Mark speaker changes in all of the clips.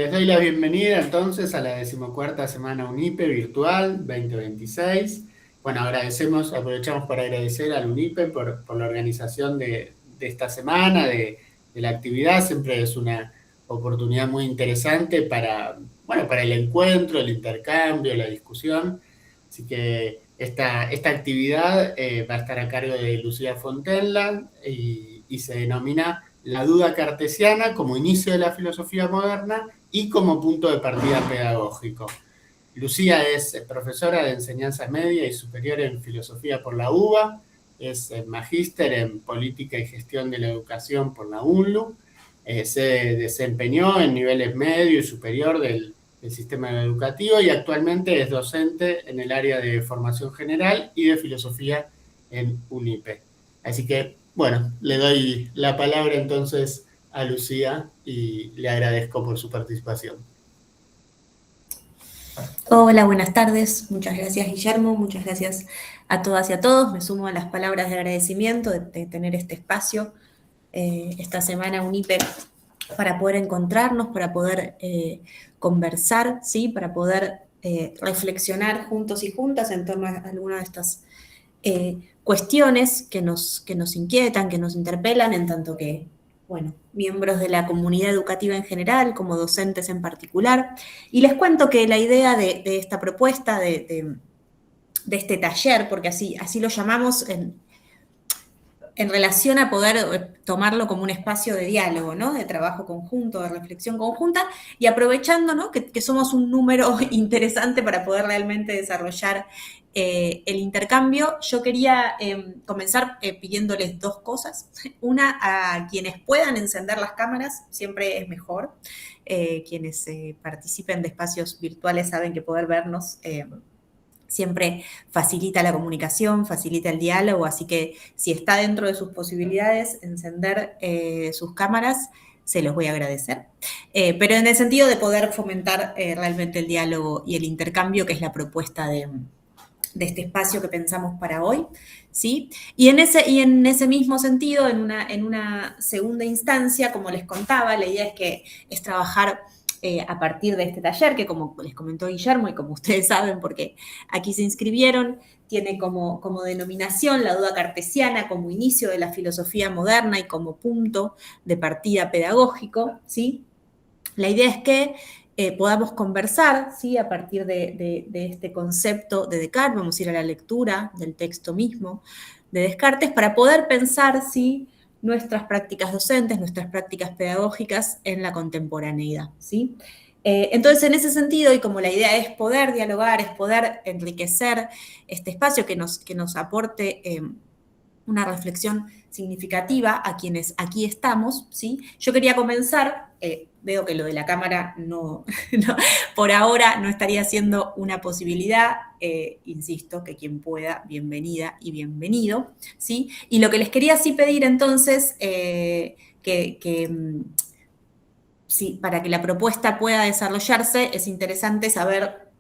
Speaker 1: Les doy la bienvenida entonces a la 14ª Semana UNIPE virtual 2026. Bueno, aprovechamos para agradecer al UNIPE por la organización de esta semana, de la actividad. Siempre es una oportunidad muy interesante para el encuentro, el intercambio, la discusión. Así que esta actividad va a estar a cargo de Lucía Fontella y se denomina La duda cartesiana como inicio de la filosofía moderna y como punto de partida pedagógico. Lucía es profesora de enseñanza media y superior en filosofía por la UBA, es magíster en política y gestión de la educación por la UNLU, se desempeñó en niveles medio y superior del sistema educativo y actualmente es docente en el área de formación general y de filosofía en UNIPE. Así que, bueno, le doy la palabra entonces a Lucía y le agradezco por su participación.
Speaker 2: Hola, buenas tardes. Muchas gracias, Guillermo. Muchas gracias a todas y a todos. Me sumo a las palabras de agradecimiento de tener este espacio esta semana UNIPE para poder encontrarnos, para poder conversar, ¿sí? Para poder reflexionar juntos y juntas en torno a algunas de estas cuestiones que nos inquietan, que nos interpelan, en tanto que, bueno, miembros de la comunidad educativa en general, como docentes en particular. Y les cuento que la idea de esta propuesta, de este taller, porque así lo llamamos en relación a poder tomarlo como un espacio de diálogo, ¿no? De trabajo conjunto, de reflexión conjunta, y aprovechando, ¿no? que somos un número interesante para poder realmente desarrollar el intercambio. Yo quería comenzar pidiéndoles dos cosas. Una, a quienes puedan encender las cámaras, siempre es mejor. Quienes participen de espacios virtuales saben que poder vernos siempre facilita la comunicación, facilita el diálogo, así que si está dentro de sus posibilidades encender sus cámaras, se los voy a agradecer. Pero en el sentido de poder fomentar realmente el diálogo y el intercambio, que es la propuesta de este espacio que pensamos para hoy, ¿sí? Y en ese mismo sentido, en una segunda instancia, como les contaba, la idea es trabajar a partir de este taller, que como les comentó Guillermo y como ustedes saben, porque aquí se inscribieron, tiene como denominación la duda cartesiana como inicio de la filosofía moderna y como punto de partida pedagógico, ¿sí? La idea es que podamos conversar, ¿sí? A partir de este concepto de Descartes. Vamos a ir a la lectura del texto mismo de Descartes para poder pensar, ¿sí? Nuestras prácticas docentes, nuestras prácticas pedagógicas en la contemporaneidad, ¿sí? Entonces, en ese sentido, y como la idea es poder dialogar, es poder enriquecer este espacio que nos aporte una reflexión significativa a quienes aquí estamos, ¿sí? Yo quería comenzar, veo que lo de la cámara no, por ahora no estaría siendo una posibilidad, insisto, que quien pueda, bienvenida y bienvenido, ¿sí? Y lo que les quería sí pedir entonces, sí, para que la propuesta pueda desarrollarse, es interesante saber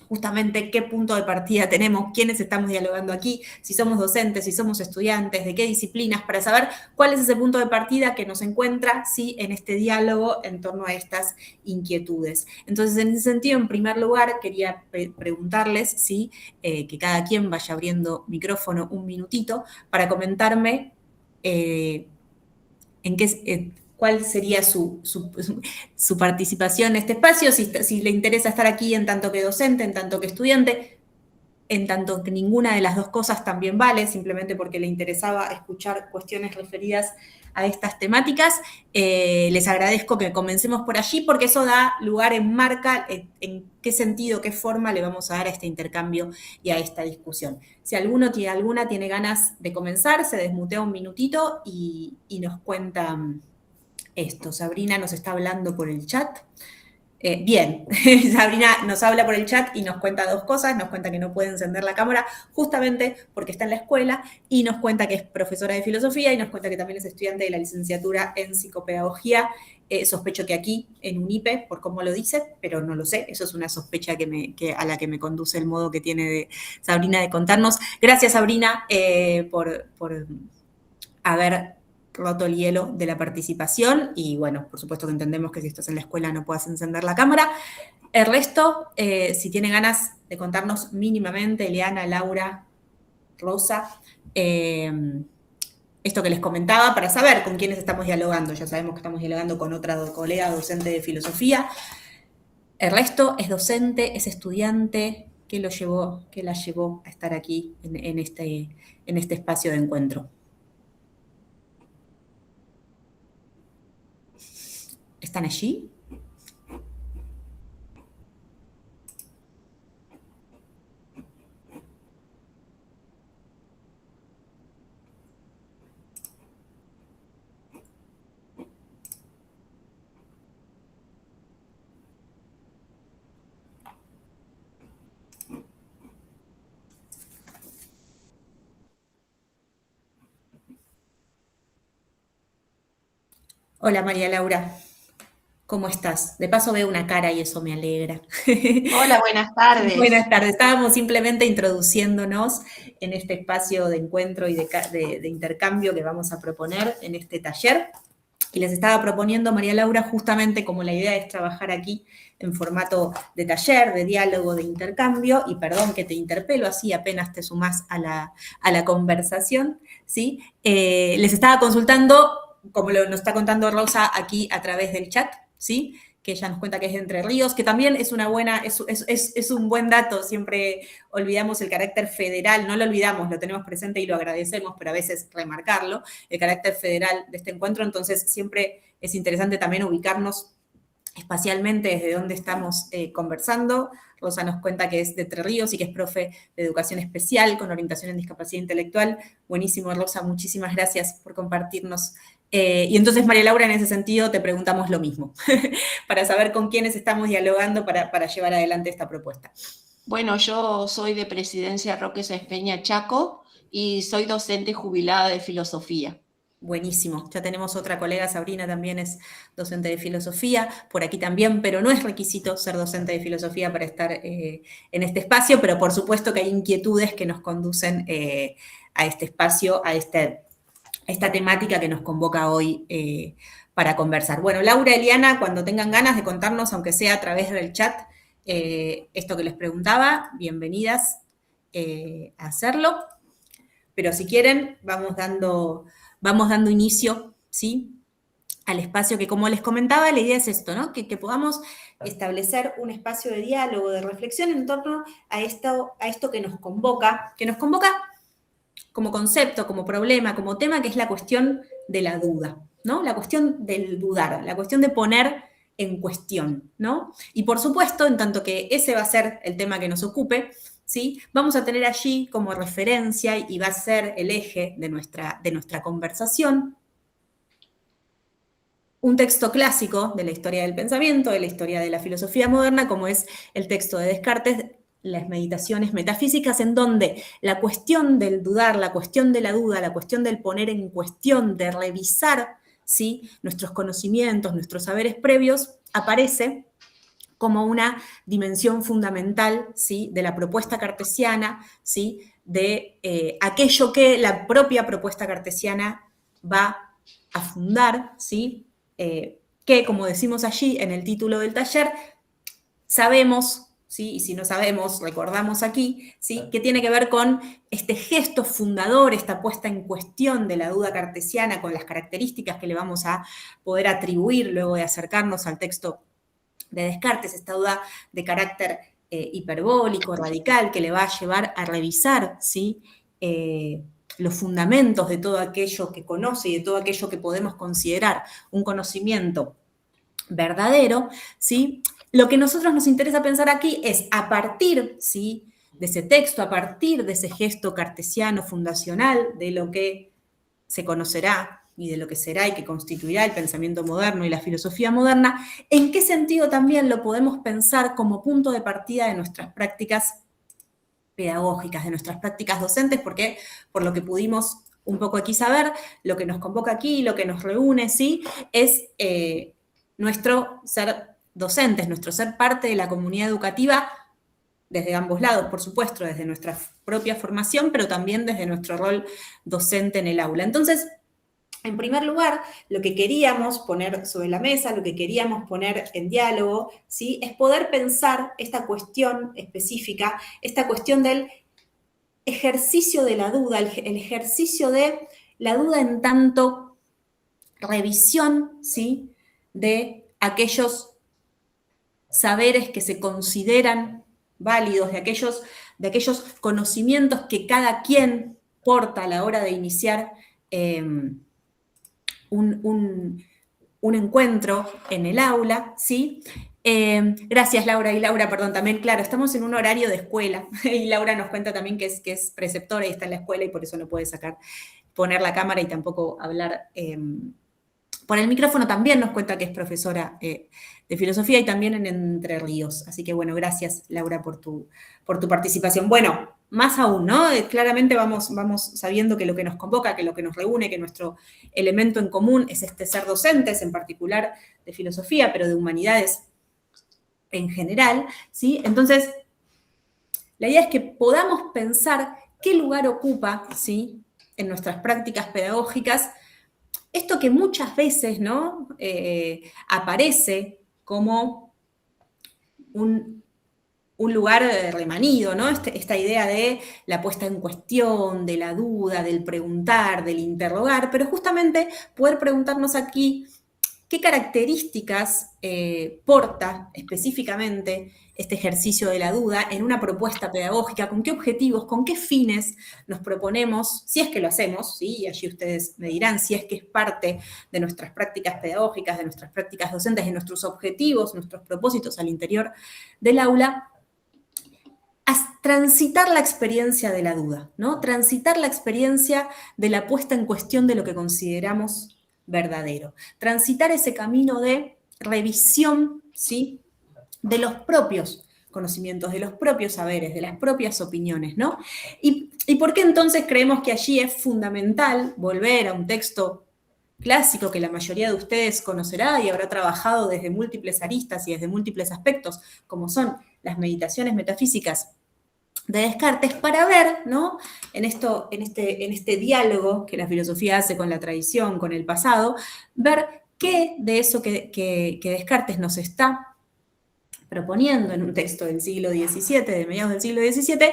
Speaker 2: justamente qué punto de partida tenemos, quiénes estamos dialogando aquí, si somos docentes, si somos estudiantes, de qué disciplinas, para saber cuál es ese punto de partida que nos encuentra, ¿sí? En este diálogo en torno a estas inquietudes. Entonces, en ese sentido, en primer lugar, quería preguntarles, ¿sí? Que cada quien vaya abriendo micrófono un minutito para comentarme en qué... cuál sería su participación en este espacio, si le interesa estar aquí en tanto que docente, en tanto que estudiante, en tanto que ninguna de las dos cosas también vale, simplemente porque le interesaba escuchar cuestiones referidas a estas temáticas. Les agradezco que comencemos por allí, porque eso da lugar, enmarca en qué sentido, qué forma le vamos a dar a este intercambio y a esta discusión. Si alguna tiene ganas de comenzar, se desmutea un minutito y nos cuenta esto. Sabrina nos está hablando por el chat. Bien, Sabrina nos habla por el chat y nos cuenta dos cosas. Nos cuenta que no puede encender la cámara justamente porque está en la escuela, y nos cuenta que es profesora de filosofía, y nos cuenta que también es estudiante de la licenciatura en psicopedagogía. Sospecho que aquí en UNIPE, por cómo lo dice, pero no lo sé. Eso es una sospecha a la que me conduce el modo que tiene de Sabrina de contarnos. Gracias, Sabrina, por haber roto el hielo de la participación y bueno, por supuesto que entendemos que si estás en la escuela no puedas encender la cámara. El resto, si tienen ganas de contarnos mínimamente, Eliana, Laura, Rosa, esto que les comentaba, para saber con quiénes estamos dialogando. Ya sabemos que estamos dialogando con otra colega docente de filosofía. El resto es docente, es estudiante, que la llevó a estar aquí en este espacio de encuentro. ¿Están allí? Hola María Laura, ¿cómo estás? De paso veo una cara y eso me alegra.
Speaker 3: Hola, buenas tardes.
Speaker 2: Buenas tardes, estábamos simplemente introduciéndonos en este espacio de encuentro y de intercambio que vamos a proponer en este taller. Y les estaba proponiendo, María Laura, justamente como la idea es trabajar aquí en formato de taller, de diálogo, de intercambio, y perdón que te interpelo así apenas te sumás a la conversación, ¿sí? Les estaba consultando, como nos está contando Rosa aquí a través del chat, ¿sí? Que ella nos cuenta que es de Entre Ríos, que también es un buen dato, siempre olvidamos el carácter federal, no lo olvidamos, lo tenemos presente y lo agradecemos, pero a veces remarcarlo, el carácter federal de este encuentro, entonces siempre es interesante también ubicarnos espacialmente desde donde estamos conversando. Rosa nos cuenta que es de Entre Ríos y que es profe de educación especial con orientación en discapacidad intelectual. Buenísimo, Rosa, muchísimas gracias por compartirnos. Y entonces, María Laura, en ese sentido te preguntamos lo mismo, para saber con quiénes estamos dialogando para llevar adelante esta propuesta.
Speaker 3: Bueno, yo soy de Presidencia Roque Sáenz Peña Chaco y soy docente jubilada de filosofía.
Speaker 2: Buenísimo, ya tenemos otra colega, Sabrina también es docente de filosofía, por aquí también, pero no es requisito ser docente de filosofía para estar en este espacio, pero por supuesto que hay inquietudes que nos conducen a este espacio, a esta temática que nos convoca hoy para conversar. Bueno, Laura, Eliana, cuando tengan ganas de contarnos, aunque sea a través del chat, esto que les preguntaba, bienvenidas a hacerlo, pero si quieren, vamos dando inicio, ¿sí?, al espacio que, como les comentaba, la idea es esto, ¿no? Que podamos establecer un espacio de diálogo, de reflexión en torno a esto que nos convoca como concepto, como problema, como tema, que es la cuestión de la duda, ¿no? La cuestión del dudar, la cuestión de poner en cuestión, ¿no? Y por supuesto, en tanto que ese va a ser el tema que nos ocupe, ¿sí?, vamos a tener allí como referencia y va a ser el eje de nuestra conversación un texto clásico de la historia del pensamiento, de la historia de la filosofía moderna, como es el texto de Descartes, Las Meditaciones Metafísicas, en donde la cuestión del dudar, la cuestión de la duda, la cuestión del poner en cuestión, de revisar, ¿sí?, nuestros conocimientos, nuestros saberes previos, aparece como una dimensión fundamental, ¿sí?, de la propuesta cartesiana, ¿sí?, de aquello que la propia propuesta cartesiana va a fundar, ¿sí?, que, como decimos allí en el título del taller, sabemos, ¿sí?, y si no sabemos, recordamos aquí, ¿sí?, que tiene que ver con este gesto fundador, esta puesta en cuestión de la duda cartesiana con las características que le vamos a poder atribuir luego de acercarnos al texto de Descartes, esta duda de carácter hiperbólico, radical, que le va a llevar a revisar, ¿sí?, los fundamentos de todo aquello que conoce y de todo aquello que podemos considerar un conocimiento verdadero, ¿sí? Lo que a nosotros nos interesa pensar aquí es, a partir, ¿sí?, de ese texto, a partir de ese gesto cartesiano fundacional, de lo que se conocerá y de lo que será y que constituirá el pensamiento moderno y la filosofía moderna, ¿en qué sentido también lo podemos pensar como punto de partida de nuestras prácticas pedagógicas, de nuestras prácticas docentes? Porque, por lo que pudimos un poco aquí saber, lo que nos convoca aquí, lo que nos reúne, ¿sí?, es nuestro ser docentes, nuestro ser parte de la comunidad educativa desde ambos lados, por supuesto, desde nuestra propia formación, pero también desde nuestro rol docente en el aula. Entonces, En primer lugar, lo que queríamos poner sobre la mesa, lo que queríamos poner en diálogo, ¿sí? Es poder pensar esta cuestión específica, esta cuestión del ejercicio de la duda, el ejercicio de la duda en tanto revisión, ¿sí? De aquellos saberes que se consideran válidos, de aquellos conocimientos que cada quien porta a la hora de iniciar un encuentro en el aula, ¿sí? Gracias, Laura. Y Laura, perdón, también, claro, estamos en un horario de escuela y Laura nos cuenta también que es preceptora y está en la escuela y por eso no puede poner la cámara y tampoco hablar por el micrófono. También nos cuenta que es profesora de filosofía y también en Entre Ríos. Así que, bueno, gracias, Laura, por tu participación. Bueno, más aún, ¿no? Claramente vamos sabiendo que lo que nos convoca, que lo que nos reúne, que nuestro elemento en común es este ser docentes, en particular de filosofía, pero de humanidades en general, ¿sí? Entonces, la idea es que podamos pensar qué lugar ocupa, ¿sí?, en nuestras prácticas pedagógicas esto que muchas veces, ¿no?, aparece como un lugar remanido, ¿no? Esta idea de la puesta en cuestión, de la duda, del preguntar, del interrogar, pero justamente poder preguntarnos aquí qué características porta específicamente este ejercicio de la duda en una propuesta pedagógica, con qué objetivos, con qué fines nos proponemos, si es que lo hacemos, ¿sí? Y allí ustedes me dirán si es que es parte de nuestras prácticas pedagógicas, de nuestras prácticas docentes, de nuestros objetivos, nuestros propósitos al interior del aula, a transitar la experiencia de la duda, ¿no? Transitar la experiencia de la puesta en cuestión de lo que consideramos verdadero. Transitar ese camino de revisión, ¿sí?, de los propios conocimientos, de los propios saberes, de las propias opiniones, ¿no? ¿Y por qué entonces creemos que allí es fundamental volver a un texto clásico que la mayoría de ustedes conocerá y habrá trabajado desde múltiples aristas y desde múltiples aspectos, como son las meditaciones metafísicas de Descartes, para ver, ¿no?, en este diálogo que la filosofía hace con la tradición, con el pasado, ver qué de eso que Descartes nos está proponiendo en un texto del siglo XVII, de mediados del siglo XVII,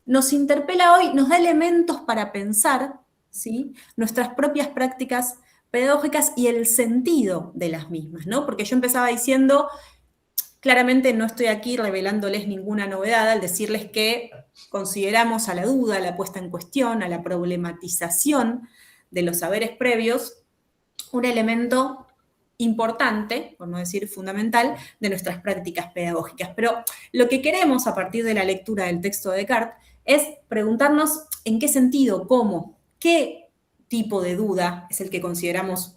Speaker 2: nos interpela hoy, nos da elementos para pensar, ¿sí?, nuestras propias prácticas pedagógicas y el sentido de las mismas, ¿no? Porque yo empezaba diciendo, claramente no estoy aquí revelándoles ninguna novedad al decirles que consideramos a la duda, a la puesta en cuestión, a la problematización de los saberes previos, un elemento importante, por no decir fundamental, de nuestras prácticas pedagógicas. Pero lo que queremos a partir de la lectura del texto de Descartes es preguntarnos en qué sentido, cómo, qué tipo de duda es el que consideramos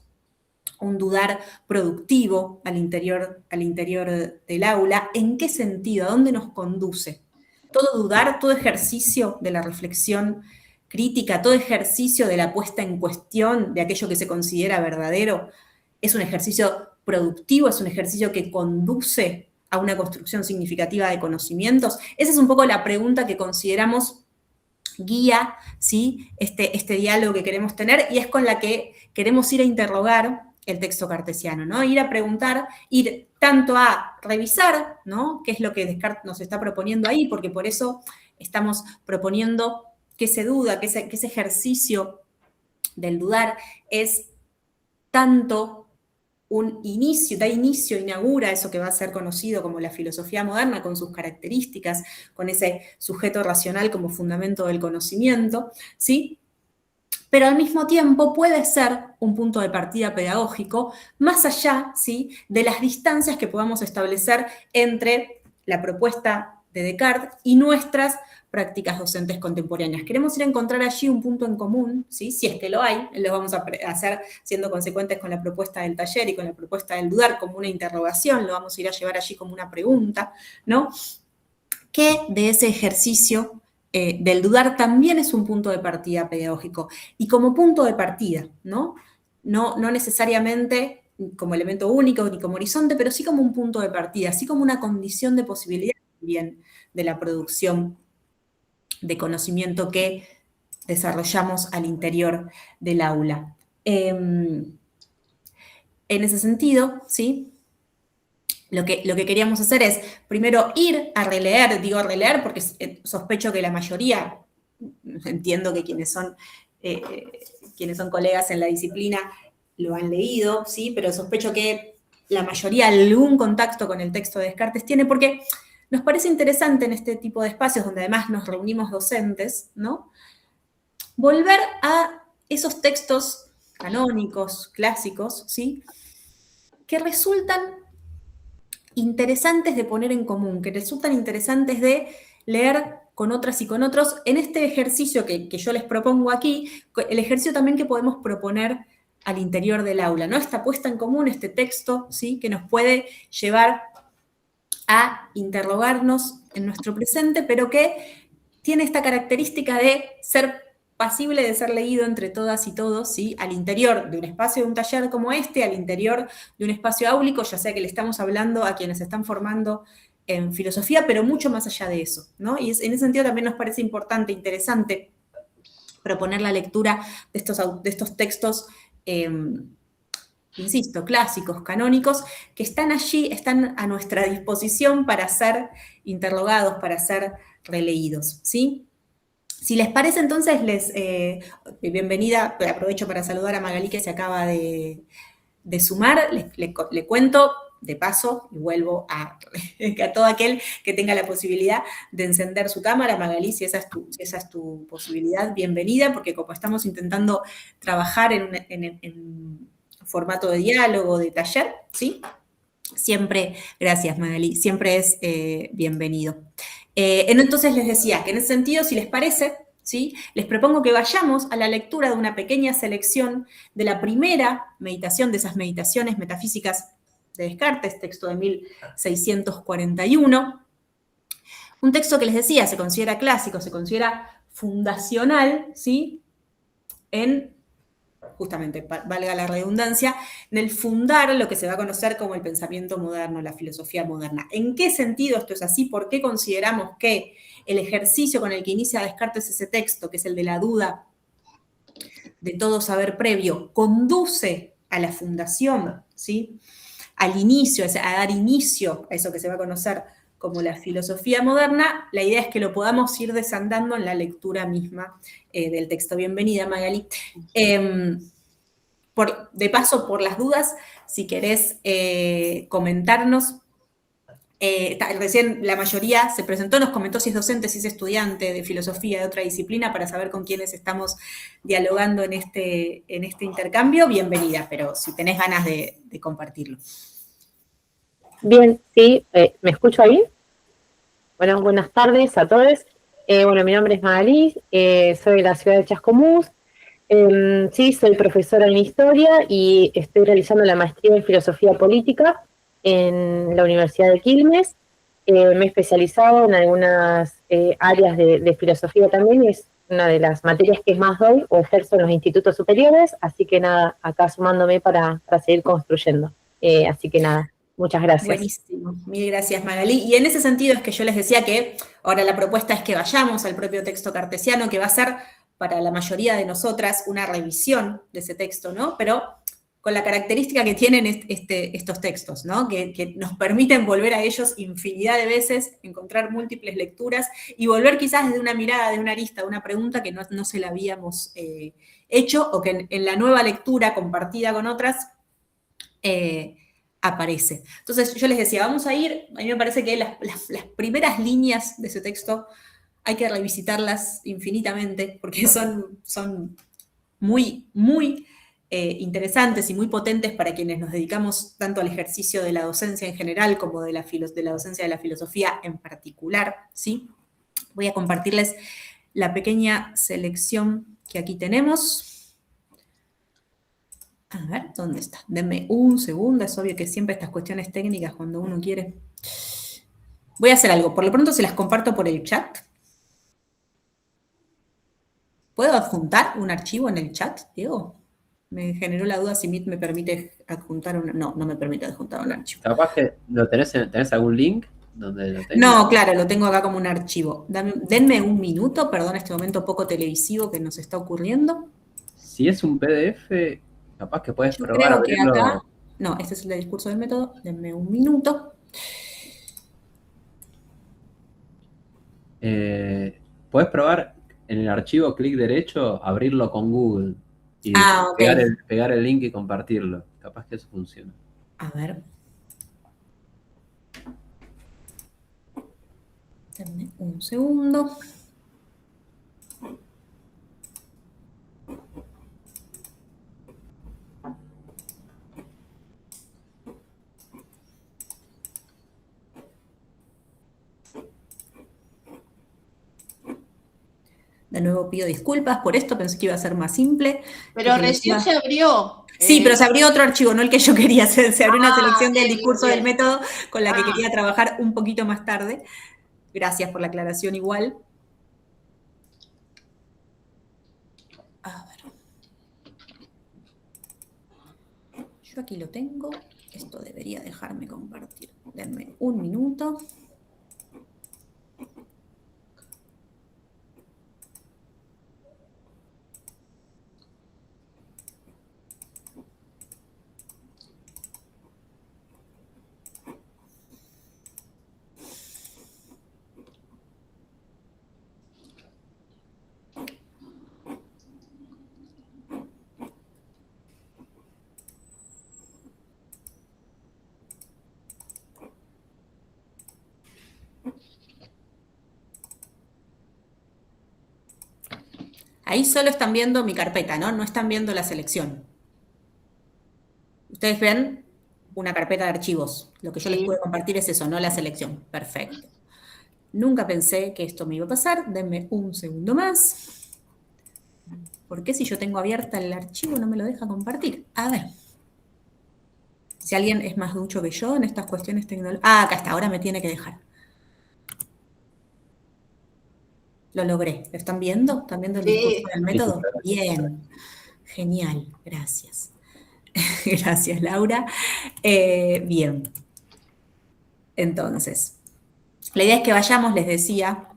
Speaker 2: un dudar productivo al interior del aula, en qué sentido, a dónde nos conduce. Todo dudar, todo ejercicio de la reflexión crítica, todo ejercicio de la puesta en cuestión de aquello que se considera verdadero, es un ejercicio productivo, es un ejercicio que conduce a una construcción significativa de conocimientos. Esa es un poco la pregunta que consideramos guía, ¿sí?, este diálogo que queremos tener y es con la que queremos ir a interrogar el texto cartesiano, ¿no? Ir a preguntar, ir tanto a revisar, ¿no?, qué es lo que Descartes nos está proponiendo ahí, porque por eso estamos proponiendo que se duda, que ese ejercicio del dudar es tanto da inicio, inaugura eso que va a ser conocido como la filosofía moderna, con sus características, con ese sujeto racional como fundamento del conocimiento, ¿sí? Pero al mismo tiempo puede ser un punto de partida pedagógico, más allá, ¿sí?, de las distancias que podamos establecer entre la propuesta de Descartes y nuestras prácticas docentes contemporáneas. Queremos ir a encontrar allí un punto en común, ¿sí?, si es que lo hay, lo vamos a hacer siendo consecuentes con la propuesta del taller y con la propuesta del dudar como una interrogación, lo vamos a ir a llevar allí como una pregunta, ¿no? Que de ese ejercicio del dudar también es un punto de partida pedagógico. Y como punto de partida, ¿no? No necesariamente como elemento único ni como horizonte, pero sí como un punto de partida, sí como una condición de posibilidad también de la producción de conocimiento que desarrollamos al interior del aula. En ese sentido, ¿sí? Lo que queríamos hacer es, primero, ir a releer, digo releer porque sospecho que la mayoría, entiendo que quienes son colegas en la disciplina lo han leído, ¿sí? Pero sospecho que la mayoría algún contacto con el texto de Descartes tiene, porque nos parece interesante en este tipo de espacios, donde además nos reunimos docentes, ¿no? Volver a esos textos canónicos, clásicos, ¿sí? Que resultan interesantes de poner en común, que resultan interesantes de leer con otras y con otros. En este ejercicio que yo les propongo aquí, el ejercicio también que podemos proponer al interior del aula, ¿no? Esta puesta en común, este texto, ¿sí? Que nos puede llevar a interrogarnos en nuestro presente, pero que tiene esta característica de ser pasible de ser leído entre todas y todos, ¿sí? Al interior de un espacio de un taller como este, al interior de un espacio áulico, ya sea que le estamos hablando a quienes se están formando en filosofía, pero mucho más allá de eso, ¿no? Y en ese sentido también nos parece importante, interesante, proponer la lectura de estos textos, insisto, clásicos, canónicos, que están allí, están a nuestra disposición para ser interrogados, para ser releídos, ¿sí? Si les parece, entonces, bienvenida, aprovecho para saludar a Magalí que se acaba de sumar, le cuento de paso y vuelvo a todo aquel que tenga la posibilidad de encender su cámara. Magalí, si esa es tu posibilidad, bienvenida, porque como estamos intentando trabajar en formato de diálogo, de taller, ¿sí? Siempre, gracias Magalí, siempre es bienvenido. Entonces les decía que en ese sentido, si les parece, ¿sí? Les propongo que vayamos a la lectura de una pequeña selección de la primera meditación, de esas meditaciones metafísicas de Descartes, texto de 1641. Un texto que les decía, se considera clásico, se considera fundacional, ¿sí? En, justamente, valga la redundancia, en el fundar lo que se va a conocer como el pensamiento moderno, la filosofía moderna. ¿En qué sentido esto es así? ¿Por qué consideramos que el ejercicio con el que inicia Descartes ese texto, que es el de la duda de todo saber previo, conduce a la fundación, ¿sí? Al inicio, a dar inicio a eso que se va a conocer como la filosofía moderna? La idea es que lo podamos ir desandando en la lectura misma del texto. Bienvenida, Magali. De paso, por las dudas, si querés comentarnos, recién la mayoría se presentó, nos comentó si es docente, si es estudiante de filosofía, de otra disciplina, para saber con quiénes estamos dialogando en este intercambio. Bienvenida, pero si tenés ganas de compartirlo.
Speaker 4: Bien, sí, ¿me escucho ahí? Bueno, buenas tardes a todos. Bueno, mi nombre es Magalí, soy de la ciudad de Chascomús. Sí, soy profesora en Historia y estoy realizando la maestría en Filosofía Política en la Universidad de Quilmes. Me he especializado en algunas áreas de filosofía también, y es una de las materias que más doy o ejerzo en los institutos superiores, así que nada, acá sumándome para seguir construyendo. Así que nada, muchas gracias.
Speaker 2: Buenísimo, mil gracias Magalí. Y en ese sentido es que yo les decía que ahora la propuesta es que vayamos al propio texto cartesiano, que va a ser para la mayoría de nosotras una revisión de ese texto, ¿no? Pero con la característica que tienen estos textos, ¿no? Que nos permiten volver a ellos infinidad de veces, encontrar múltiples lecturas y volver quizás desde una mirada, de una arista, de una pregunta que no se la habíamos hecho, o que en la nueva lectura compartida con otras aparece. Entonces yo les decía, vamos a ir, a mí me parece que las primeras líneas de ese texto hay que revisitarlas infinitamente, porque son muy, muy interesantes y muy potentes para quienes nos dedicamos tanto al ejercicio de la docencia en general como de la docencia de la filosofía en particular, ¿sí? Voy a compartirles la pequeña selección que aquí tenemos. A ver, ¿dónde está? Denme un segundo, es obvio que siempre estas cuestiones técnicas cuando uno quiere. Voy a hacer algo, por lo pronto se las comparto por el chat. ¿Puedo adjuntar un archivo en el chat, Diego? Me generó la duda si Meet me permite adjuntar un... No, no me permite adjuntar un archivo.
Speaker 5: Capaz que lo tenés algún link donde lo tengas.
Speaker 2: No, claro, lo tengo acá como un archivo. Denme un minuto, perdón este momento poco televisivo que nos está ocurriendo.
Speaker 5: Si es un PDF, Capaz que puedes
Speaker 2: Yo
Speaker 5: probar
Speaker 2: creo que
Speaker 5: abrirlo.
Speaker 2: acá, no, este es el discurso del método, denme un minuto.
Speaker 5: Puedes probar en el archivo clic derecho, abrirlo con Google y
Speaker 2: Ah, ok.
Speaker 5: pegar el link y compartirlo. Capaz que eso funciona.
Speaker 2: A ver. Denme un segundo. De nuevo pido disculpas por esto, pensé que iba a ser más simple.
Speaker 3: Pero recién se abrió.
Speaker 2: Sí, pero se abrió otro archivo, no el que yo quería hacer. Se abrió una selección del
Speaker 3: bien,
Speaker 2: discurso
Speaker 3: bien.
Speaker 2: del método con la que
Speaker 3: Ah.
Speaker 2: quería trabajar un poquito más tarde. Gracias por la aclaración igual. A ver. Yo aquí lo tengo. Esto debería dejarme compartir. Denme un minuto. Ahí solo están viendo mi carpeta, ¿no? No están viendo la selección. Ustedes ven una carpeta de archivos. Lo que yo les
Speaker 3: Sí.
Speaker 2: puedo compartir es eso, no la selección. Perfecto. Nunca pensé que esto me iba a pasar. Denme un segundo más. ¿Por qué si yo tengo abierta el archivo no me lo deja compartir? A ver. Si alguien es más ducho que yo en estas cuestiones tecnológicas. Ah, acá está, ahora me tiene que dejar. Lo logré. ¿Lo están viendo? ¿Están viendo el
Speaker 3: Sí.
Speaker 2: discurso del método?
Speaker 5: Sí.
Speaker 2: Bien. Genial. Gracias. Gracias, Laura. Bien. Entonces, la idea es que vayamos, les decía,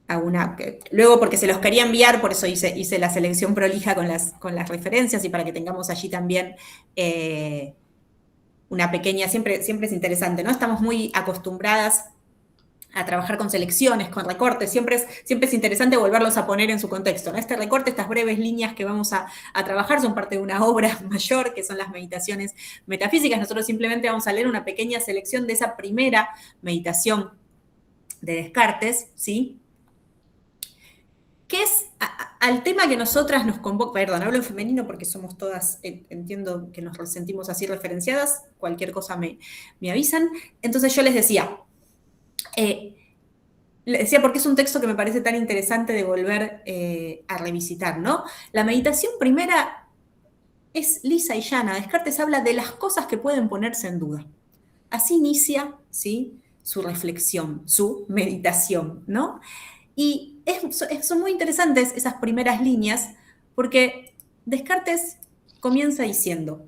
Speaker 2: a una... Luego, porque se los quería enviar, por eso hice la selección prolija con las referencias y para que tengamos allí también una pequeña... Siempre es interesante, ¿no? Estamos muy acostumbradas a trabajar con selecciones, con recortes, siempre es interesante volverlos a poner en su contexto, ¿no? Este recorte, estas breves líneas que vamos a trabajar son parte de una obra mayor, que son las meditaciones metafísicas. Nosotros simplemente vamos a leer una pequeña selección de esa primera meditación de Descartes, ¿sí? Que es al tema que nosotras nos convoca, perdón, hablo en femenino porque somos todas, entiendo que nos sentimos así referenciadas, cualquier cosa me avisan. Entonces yo les decía, porque es un texto que me parece tan interesante de volver a revisitar, ¿no? La meditación primera es lisa y llana. Descartes habla de las cosas que pueden ponerse en duda. Así inicia, ¿sí?, su reflexión, su meditación, ¿no? Y son muy interesantes esas primeras líneas porque Descartes comienza diciendo: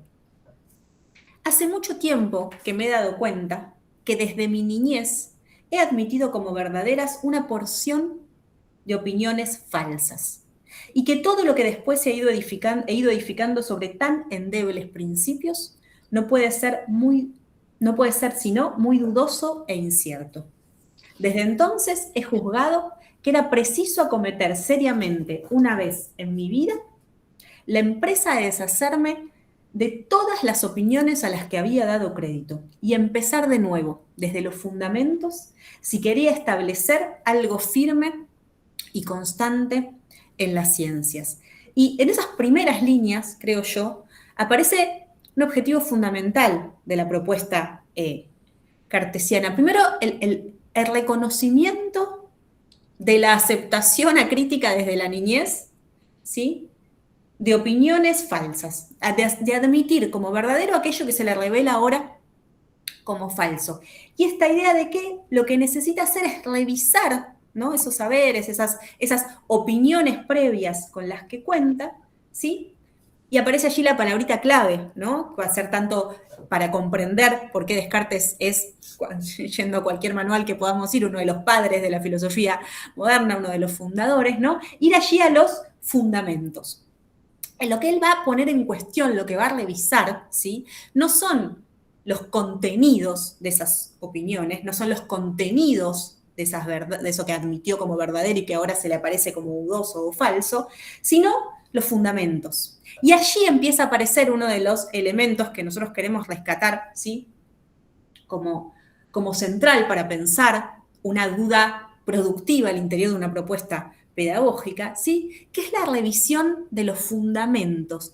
Speaker 2: hace mucho tiempo que me he dado cuenta que desde mi niñez he admitido como verdaderas una porción de opiniones falsas y que todo lo que después he ido edificando sobre tan endebles principios no puede ser sino muy dudoso e incierto. Desde entonces he juzgado que era preciso acometer seriamente una vez en mi vida la empresa de deshacerme de todas las opiniones a las que había dado crédito y empezar de nuevo, desde los fundamentos, si quería establecer algo firme y constante en las ciencias. Y en esas primeras líneas, creo yo, aparece un objetivo fundamental de la propuesta cartesiana. Primero, el reconocimiento de la aceptación acrítica desde la niñez, ¿sí?, de opiniones falsas, de admitir como verdadero aquello que se le revela ahora como falso. Y esta idea de que lo que necesita hacer es revisar, ¿no?, esos saberes, esas opiniones previas con las que cuenta, ¿sí? Y aparece allí la palabrita clave, ¿no? Va a ser tanto para comprender por qué Descartes es, yendo a cualquier manual que podamos ir, uno de los padres de la filosofía moderna, uno de los fundadores, ¿no? Ir allí a los fundamentos. en lo que él va a poner en cuestión, lo que va a revisar, ¿sí? No son los contenidos de esas opiniones, no son los contenidos de eso que admitió como verdadero y que ahora se le aparece como dudoso o falso, sino los fundamentos. Y allí empieza a aparecer uno de los elementos que nosotros queremos rescatar, ¿sí? Como central para pensar una duda productiva al interior de una propuesta pedagógica, ¿sí? Que es la revisión de los fundamentos,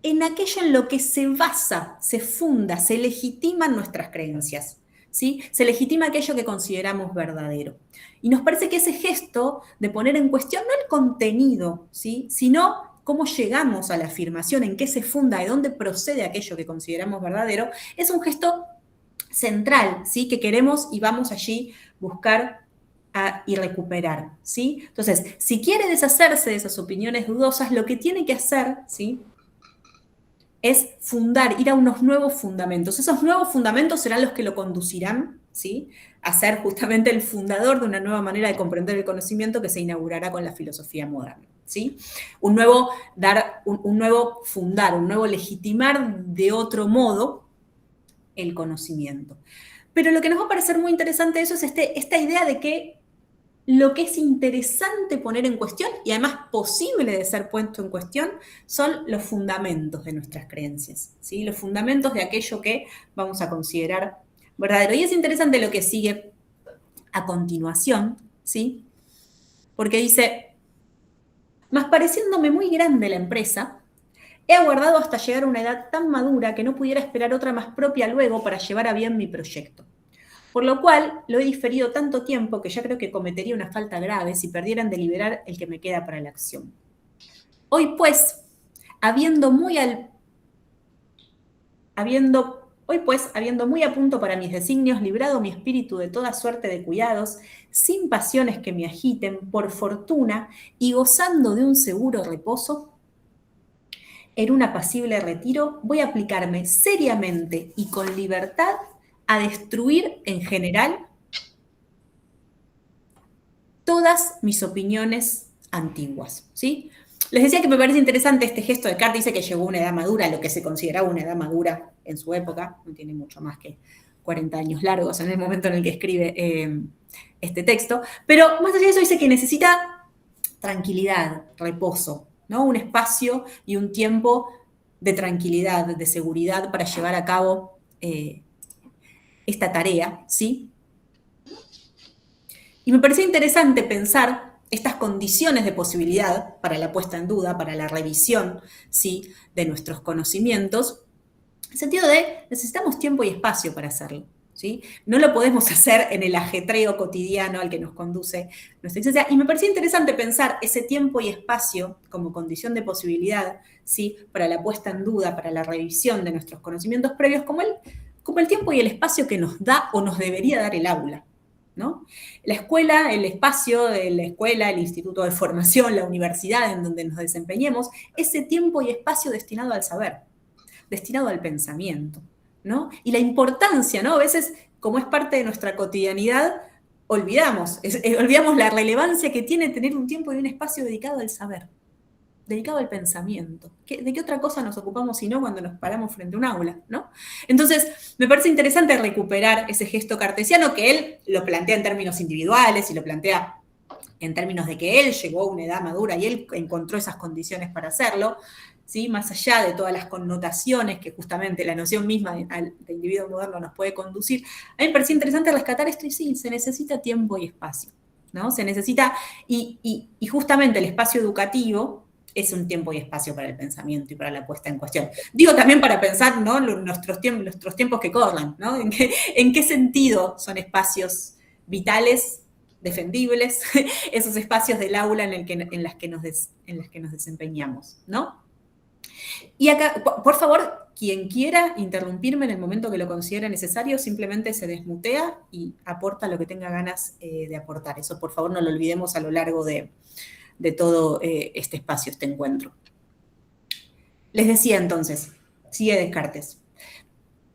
Speaker 2: en aquello en lo que se basa, se funda, se legitiman nuestras creencias, ¿sí? Se legitima aquello que consideramos verdadero. Y nos parece que ese gesto de poner en cuestión no el contenido, ¿sí? Sino cómo llegamos a la afirmación, en qué se funda, de dónde procede aquello que consideramos verdadero, es un gesto central, ¿sí? Que queremos y vamos allí buscar y recuperar, ¿sí? Entonces, si quiere deshacerse de esas opiniones dudosas, lo que tiene que hacer, ¿sí? Es fundar, ir a unos nuevos fundamentos. Esos nuevos fundamentos serán los que lo conducirán, ¿sí? A ser justamente el fundador de una nueva manera de comprender el conocimiento que se inaugurará con la filosofía moderna, ¿sí? Un nuevo fundar, un nuevo legitimar de otro modo el conocimiento. Pero lo que nos va a parecer muy interesante de eso es esta idea de que lo que es interesante poner en cuestión, y además posible de ser puesto en cuestión, son los fundamentos de nuestras creencias, ¿sí? Los fundamentos de aquello que vamos a considerar verdadero. Y es interesante lo que sigue a continuación, ¿sí? Porque dice, mas pareciéndome muy grande la empresa, he aguardado hasta llegar a una edad tan madura que no pudiera esperar otra más propia luego para llevar a bien mi proyecto. Por lo cual lo he diferido tanto tiempo que ya creo que cometería una falta grave si perdieran de liberar el que me queda para la acción. Hoy pues, habiendo muy a punto para mis designios, librado mi espíritu de toda suerte de cuidados, sin pasiones que me agiten, por fortuna, y gozando de un seguro reposo, en un apacible retiro, voy a aplicarme seriamente y con libertad a destruir en general todas mis opiniones antiguas, ¿sí? Les decía que me parece interesante este gesto de Descartes, dice que llegó a una edad madura, lo que se consideraba una edad madura en su época, no tiene mucho más que 40 años largos en el momento en el que escribe este texto, pero más allá de eso dice que necesita tranquilidad, reposo, ¿no? Un espacio y un tiempo de tranquilidad, de seguridad para llevar a cabo esta tarea, ¿sí? Y me parecía interesante pensar estas condiciones de posibilidad para la puesta en duda, para la revisión, ¿sí? De nuestros conocimientos, en el sentido de necesitamos tiempo y espacio para hacerlo, ¿sí? No lo podemos hacer en el ajetreo cotidiano al que nos conduce nuestra existencia. Y me parecía interesante pensar ese tiempo y espacio como condición de posibilidad, ¿sí? Para la puesta en duda, para la revisión de nuestros conocimientos previos, como el tiempo y el espacio que nos da o nos debería dar el aula, ¿no? La escuela, el espacio de la escuela, el instituto de formación, la universidad en donde nos desempeñemos, ese tiempo y espacio destinado al saber, destinado al pensamiento, ¿no? Y la importancia, ¿no? A veces, como es parte de nuestra cotidianidad, olvidamos la relevancia que tiene tener un tiempo y un espacio dedicado al saber, dedicado al pensamiento. ¿De qué otra cosa nos ocupamos si no cuando nos paramos frente a un aula, ¿no? Entonces, me parece interesante recuperar ese gesto cartesiano que él lo plantea en términos individuales y lo plantea en términos de que él llegó a una edad madura y él encontró esas condiciones para hacerlo, ¿sí? Más allá de todas las connotaciones que justamente la noción misma de individuo moderno nos puede conducir. A mí me parecía interesante rescatar esto y sí, se necesita tiempo y espacio, ¿no? Se necesita, y justamente el espacio educativo es un tiempo y espacio para el pensamiento y para la puesta en cuestión. Digo también para pensar, ¿no? nuestros tiempos que corran, ¿no? ¿En qué sentido son espacios vitales, defendibles, esos espacios del aula en las que nos desempeñamos, ¿no? Y acá, por favor, quien quiera interrumpirme en el momento que lo considere necesario, simplemente se desmutea y aporta lo que tenga ganas de aportar. Eso, por favor, no lo olvidemos a lo largo de todo este espacio, este encuentro. Les decía entonces, sigue Descartes.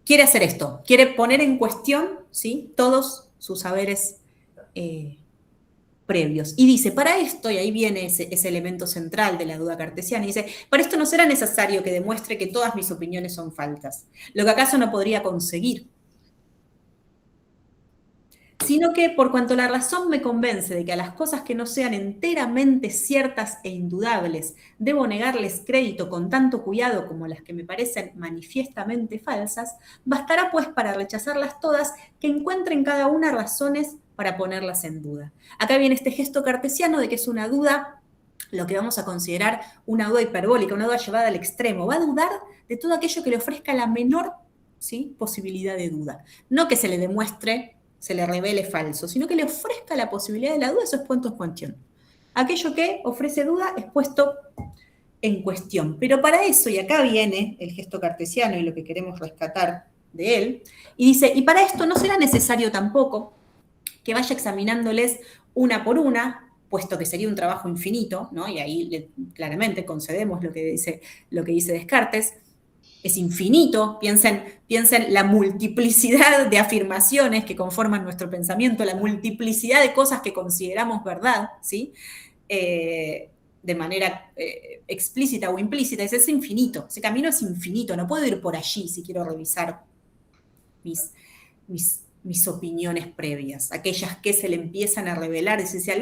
Speaker 2: Quiere hacer esto, quiere poner en cuestión, ¿sí? Todos sus saberes previos. Y dice, para esto, y ahí viene ese elemento central de la duda cartesiana, y dice, para esto no será necesario que demuestre que todas mis opiniones son falsas, lo que acaso no podría conseguir, sino que por cuanto la razón me convence de que a las cosas que no sean enteramente ciertas e indudables debo negarles crédito con tanto cuidado como las que me parecen manifiestamente falsas, bastará pues para rechazarlas todas que encuentre en cada una razones para ponerlas en duda. Acá viene este gesto cartesiano de que es una duda, lo que vamos a considerar una duda hiperbólica, una duda llevada al extremo. Va a dudar de todo aquello que le ofrezca la menor, ¿sí?, posibilidad de duda. No que se le demuestre, se le revele falso, sino que le ofrezca la posibilidad de la duda, eso es punto en cuestión. Aquello que ofrece duda es puesto en cuestión. Pero para eso, y acá viene el gesto cartesiano y lo que queremos rescatar de él, y dice, y para esto no será necesario tampoco que vaya examinándoles una por una, puesto que sería un trabajo infinito, ¿no? Y ahí claramente concedemos lo que dice Descartes, es infinito, piensen la multiplicidad de afirmaciones que conforman nuestro pensamiento, la multiplicidad de cosas que consideramos verdad, ¿sí? De manera explícita o implícita, es infinito, ese camino es infinito, no puedo ir por allí si quiero revisar mis opiniones previas, aquellas que se le empiezan a revelar, es decir,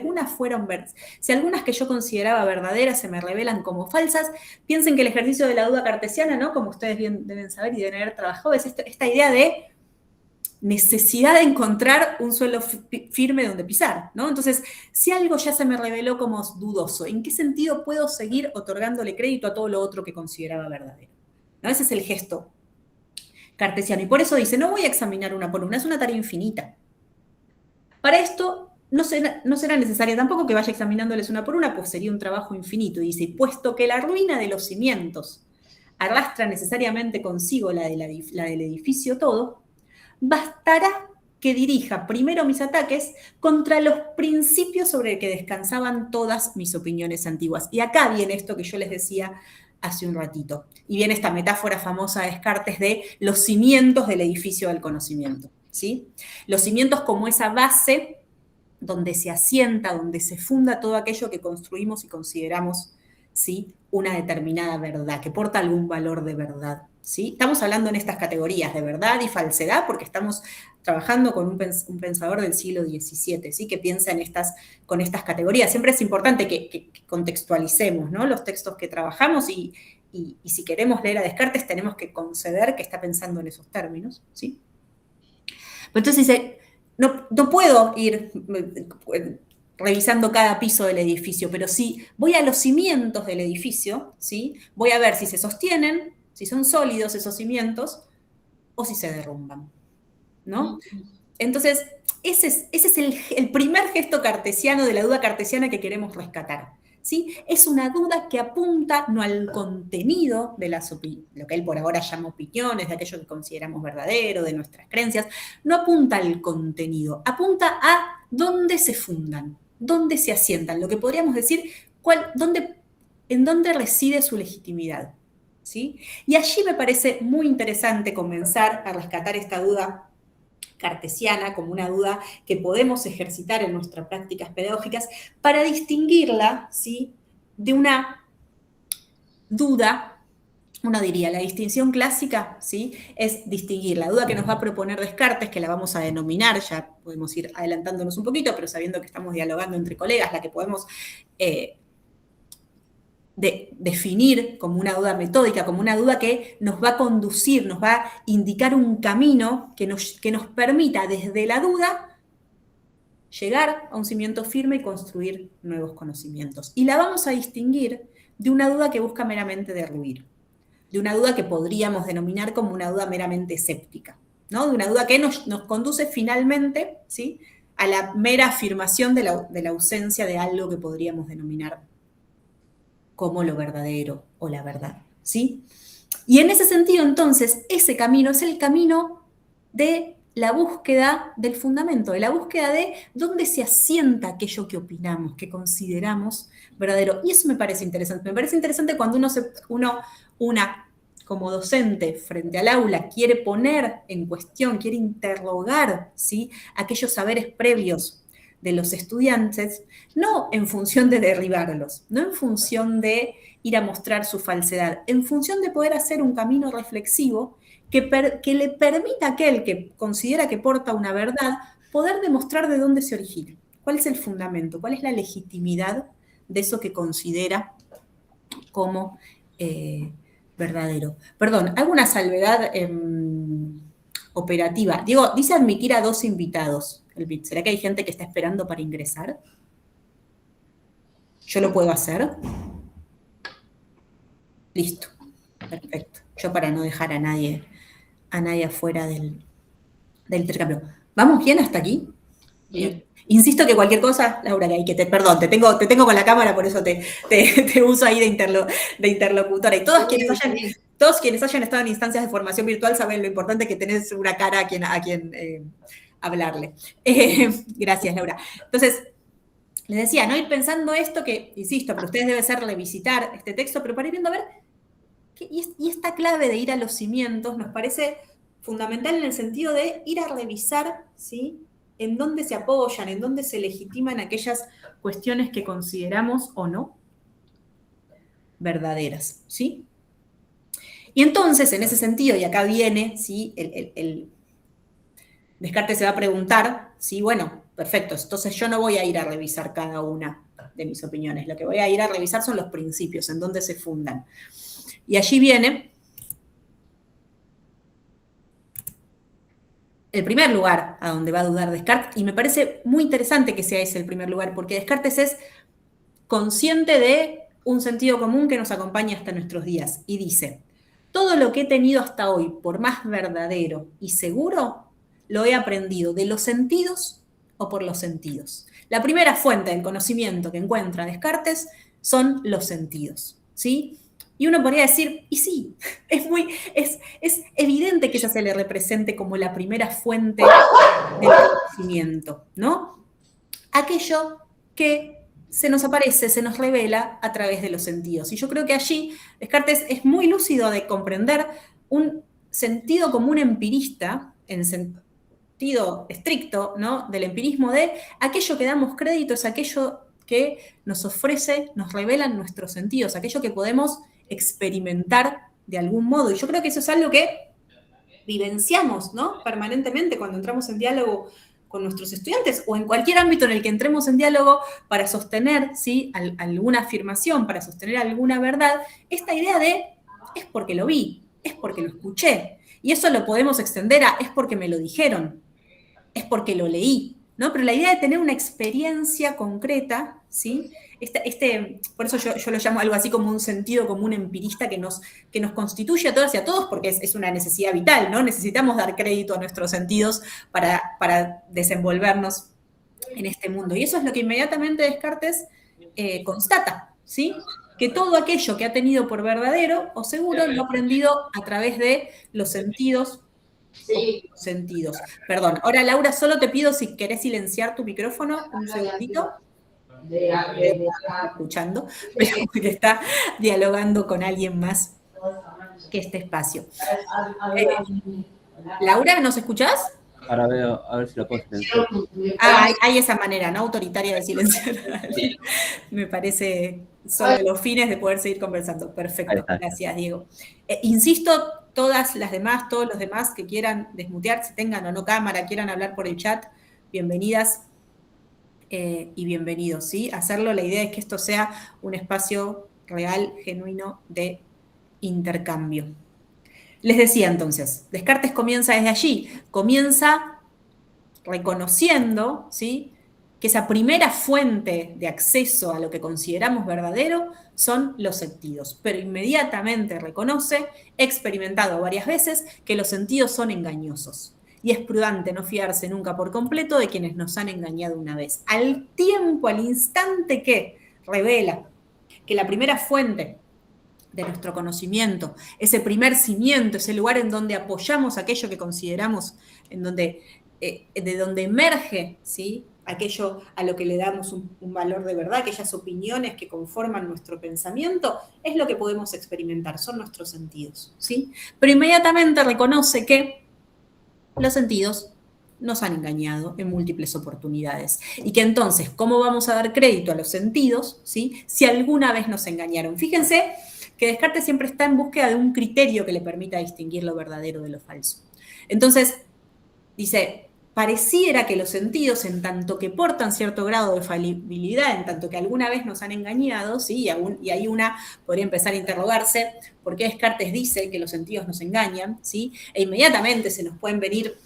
Speaker 2: si algunas que yo consideraba verdaderas se me revelan como falsas, piensen que el ejercicio de la duda cartesiana, ¿no?, como ustedes bien deben saber y deben haber trabajado, es esta idea de necesidad de encontrar un suelo firme donde pisar, ¿no? Entonces, si algo ya se me reveló como dudoso, ¿en qué sentido puedo seguir otorgándole crédito a todo lo otro que consideraba verdadero? ¿No? Ese es el gesto cartesiano. Y por eso dice, no voy a examinar una por una, es una tarea infinita. Para esto no será necesario tampoco que vaya examinándoles una por una, pues sería un trabajo infinito. Y dice, puesto que la ruina de los cimientos arrastra necesariamente consigo la del edificio todo, bastará que dirija primero mis ataques contra los principios sobre los que descansaban todas mis opiniones antiguas. Y acá viene esto que yo les decía hace un ratito. Y viene esta metáfora famosa de Descartes de los cimientos del edificio del conocimiento, ¿sí? Los cimientos como esa base donde se asienta, donde se funda todo aquello que construimos y consideramos, ¿sí?, una determinada verdad, que porta algún valor de verdad, ¿sí? Estamos hablando en estas categorías de verdad y falsedad porque estamos trabajando con un pensador del siglo XVII, ¿sí?, que piensa con estas categorías. Siempre es importante que contextualicemos, ¿no?, los textos que trabajamos y si queremos leer a Descartes tenemos que conceder que está pensando en esos términos, ¿sí? Pero entonces dice, no puedo ir revisando cada piso del edificio, pero sí voy a los cimientos del edificio, ¿sí?, voy a ver si se sostienen, si son sólidos esos cimientos, o si se derrumban, ¿no? Entonces, ese es el primer gesto cartesiano de la duda cartesiana que queremos rescatar, ¿sí? Es una duda que apunta no al contenido de lo que él por ahora llama opiniones, de aquello que consideramos verdadero, de nuestras creencias, no apunta al contenido, apunta a dónde se fundan, dónde se asientan, lo que podríamos decir, en dónde reside su legitimidad, ¿sí? Y allí me parece muy interesante comenzar a rescatar esta duda cartesiana como una duda que podemos ejercitar en nuestras prácticas pedagógicas para distinguirla, ¿sí?, de una duda. Uno diría, la distinción clásica, ¿sí?, es distinguir la duda que nos va a proponer Descartes, que la vamos a denominar, ya podemos ir adelantándonos un poquito, pero sabiendo que estamos dialogando entre colegas, la que podemos definir como una duda metódica, como una duda que nos va a conducir, nos va a indicar un camino que nos permita desde la duda llegar a un cimiento firme y construir nuevos conocimientos. Y la vamos a distinguir de una duda que busca meramente derruir, de una duda que podríamos denominar como una duda meramente escéptica, ¿no?, de una duda que nos conduce finalmente, ¿sí?, a la mera afirmación de la ausencia de algo que podríamos denominar como lo verdadero o la verdad, ¿sí? Y en ese sentido, entonces, ese camino es el camino de la búsqueda del fundamento, de la búsqueda de dónde se asienta aquello que opinamos, que consideramos verdadero. Y eso me parece interesante. Me parece interesante cuando una como docente frente al aula quiere poner en cuestión, quiere interrogar, ¿sí?, aquellos saberes previos de los estudiantes, no en función de derribarlos, no en función de ir a mostrar su falsedad, en función de poder hacer un camino reflexivo que le permita a aquel que considera que porta una verdad poder demostrar de dónde se origina, cuál es el fundamento, cuál es la legitimidad de eso que considera como verdadero. Perdón, hago una salvedad operativa. Diego, dice admitir a 2 invitados. ¿Será que hay gente que está esperando para ingresar? ¿Yo lo puedo hacer? Listo. Perfecto. Yo para no dejar a nadie afuera del intercambio. ¿Vamos bien hasta aquí?
Speaker 3: Bien.
Speaker 2: Insisto que cualquier cosa, Laura, perdón, te tengo con la cámara, por eso te uso ahí de interlocutora. Y todos quienes hayan estado en instancias de formación virtual saben lo importante que tenés una cara a quien hablarle. Gracias, Laura. Entonces, les decía, no ir pensando esto que, insisto, para ustedes debe ser revisitar este texto, pero para ir viendo a ver, y esta clave de ir a los cimientos nos parece fundamental en el sentido de ir a revisar, ¿sí?, en dónde se apoyan, en dónde se legitiman aquellas cuestiones que consideramos o no verdaderas, ¿sí? Y entonces, en ese sentido, y acá viene, ¿sí?, el Descartes se va a preguntar, ¿sí?, bueno, perfecto, entonces yo no voy a ir a revisar cada una de mis opiniones, lo que voy a ir a revisar son los principios, en dónde se fundan. Y allí viene el primer lugar a donde va a dudar Descartes, y me parece muy interesante que sea ese el primer lugar, porque Descartes es consciente de un sentido común que nos acompaña hasta nuestros días, y dice, todo lo que he tenido hasta hoy, por más verdadero y seguro, lo he aprendido de los sentidos o por los sentidos. La primera fuente del conocimiento que encuentra Descartes son los sentidos, ¿sí? Y uno podría decir, y sí, es evidente que ella se le represente como la primera fuente del conocimiento, ¿no? Aquello que se nos aparece, se nos revela a través de los sentidos. Y yo creo que allí Descartes es muy lúcido de comprender un sentido común empirista, en sentido estricto, ¿no?, del empirismo, de aquello que damos crédito es aquello que nos ofrece, nos revelan nuestros sentidos, aquello que podemos experimentar de algún modo. Y yo creo que eso es algo que vivenciamos, ¿no?, permanentemente cuando entramos en diálogo con nuestros estudiantes o en cualquier ámbito en el que entremos en diálogo para sostener, ¿sí?, alguna afirmación, para sostener alguna verdad, esta idea de es porque lo vi, es porque lo escuché. Y eso lo podemos extender a es porque me lo dijeron, es porque lo leí, ¿no? Pero la idea de tener una experiencia concreta, ¿sí? Por eso yo lo llamo algo así como un sentido común empirista que nos constituye a todas y a todos, porque es una necesidad vital, ¿no? Necesitamos dar crédito a nuestros sentidos para desenvolvernos en este mundo. Y eso es lo que inmediatamente Descartes constata, ¿sí? Que todo aquello que ha tenido por verdadero o seguro lo ha aprendido a través de los sentidos. Sí. Sentidos. Perdón. Ahora, Laura, solo te pido si querés silenciar tu micrófono un segundito. Escuchando, pero porque está dialogando con alguien más que este espacio. Laura, ¿nos escuchás?
Speaker 5: Ahora veo, a ver si lo puedo silenciar.
Speaker 2: Hay esa manera, ¿no?, autoritaria de silenciar. Sí. Me parece sobre los fines de poder seguir conversando. Perfecto, gracias, Diego. Insisto, todos los demás que quieran desmutear, si tengan o no cámara, quieran hablar por el chat, bienvenidas y bienvenidos, ¿sí? Hacerlo, la idea es que esto sea un espacio real, genuino de intercambio. Les decía entonces, Descartes comienza desde allí, comienza reconociendo, ¿sí?, que esa primera fuente de acceso a lo que consideramos verdadero son los sentidos, pero inmediatamente reconoce, experimentado varias veces, que los sentidos son engañosos. Y es prudente no fiarse nunca por completo de quienes nos han engañado una vez. Al tiempo, al instante que revela que la primera fuente de nuestro conocimiento, ese primer cimiento, ese lugar en donde apoyamos aquello que consideramos, de donde emerge, ¿sí?, aquello a lo que le damos un valor de verdad, aquellas opiniones que conforman nuestro pensamiento, es lo que podemos experimentar, son nuestros sentidos, ¿sí? Pero inmediatamente reconoce que los sentidos nos han engañado en múltiples oportunidades. Y que entonces, ¿cómo vamos a dar crédito a los sentidos, ¿sí?, si alguna vez nos engañaron? Fíjense que Descartes siempre está en búsqueda de un criterio que le permita distinguir lo verdadero de lo falso. Entonces, dice, pareciera que los sentidos, en tanto que portan cierto grado de falibilidad, en tanto que alguna vez nos han engañado, ¿sí?, y ahí una podría empezar a interrogarse por qué Descartes dice que los sentidos nos engañan, ¿sí?, e inmediatamente se nos pueden venir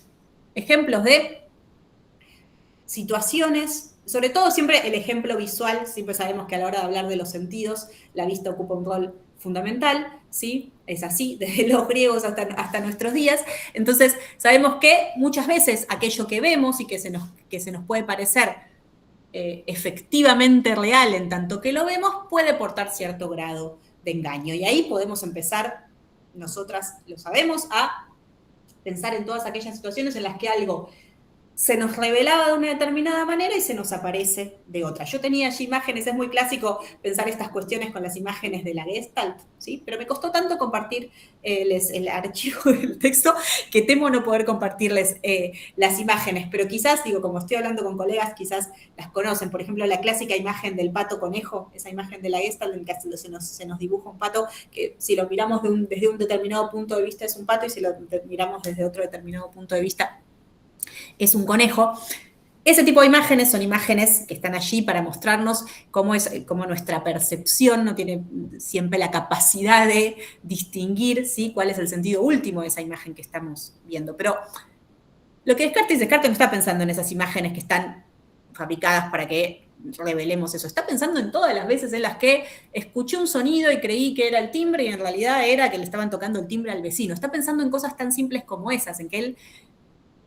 Speaker 2: ejemplos de situaciones, sobre todo siempre el ejemplo visual, siempre sabemos que a la hora de hablar de los sentidos, la vista ocupa un rol fundamental, ¿sí? Es así, desde los griegos hasta nuestros días. Entonces, sabemos que muchas veces aquello que vemos y que se nos puede parecer efectivamente real en tanto que lo vemos, puede portar cierto grado de engaño. Y ahí podemos empezar, nosotras lo sabemos, a pensar en todas aquellas situaciones en las que algo se nos revelaba de una determinada manera y se nos aparece de otra. Yo tenía allí imágenes, es muy clásico pensar estas cuestiones con las imágenes de la Gestalt, ¿sí? Pero me costó tanto compartir el archivo del texto que temo no poder compartirles las imágenes, pero quizás, digo, como estoy hablando con colegas, quizás las conocen. Por ejemplo, la clásica imagen del pato conejo, esa imagen de la Gestalt en la que se nos dibuja un pato que si lo miramos desde un determinado punto de vista es un pato y si lo miramos desde otro determinado punto de vista es un conejo. Ese tipo de imágenes son imágenes que están allí para mostrarnos cómo nuestra percepción no tiene siempre la capacidad de distinguir, ¿sí?, cuál es el sentido último de esa imagen que estamos viendo. Pero lo que Descartes no está pensando en esas imágenes que están fabricadas para que revelemos eso. Está pensando en todas las veces en las que escuché un sonido y creí que era el timbre y en realidad era que le estaban tocando el timbre al vecino. Está pensando en cosas tan simples como esas, en que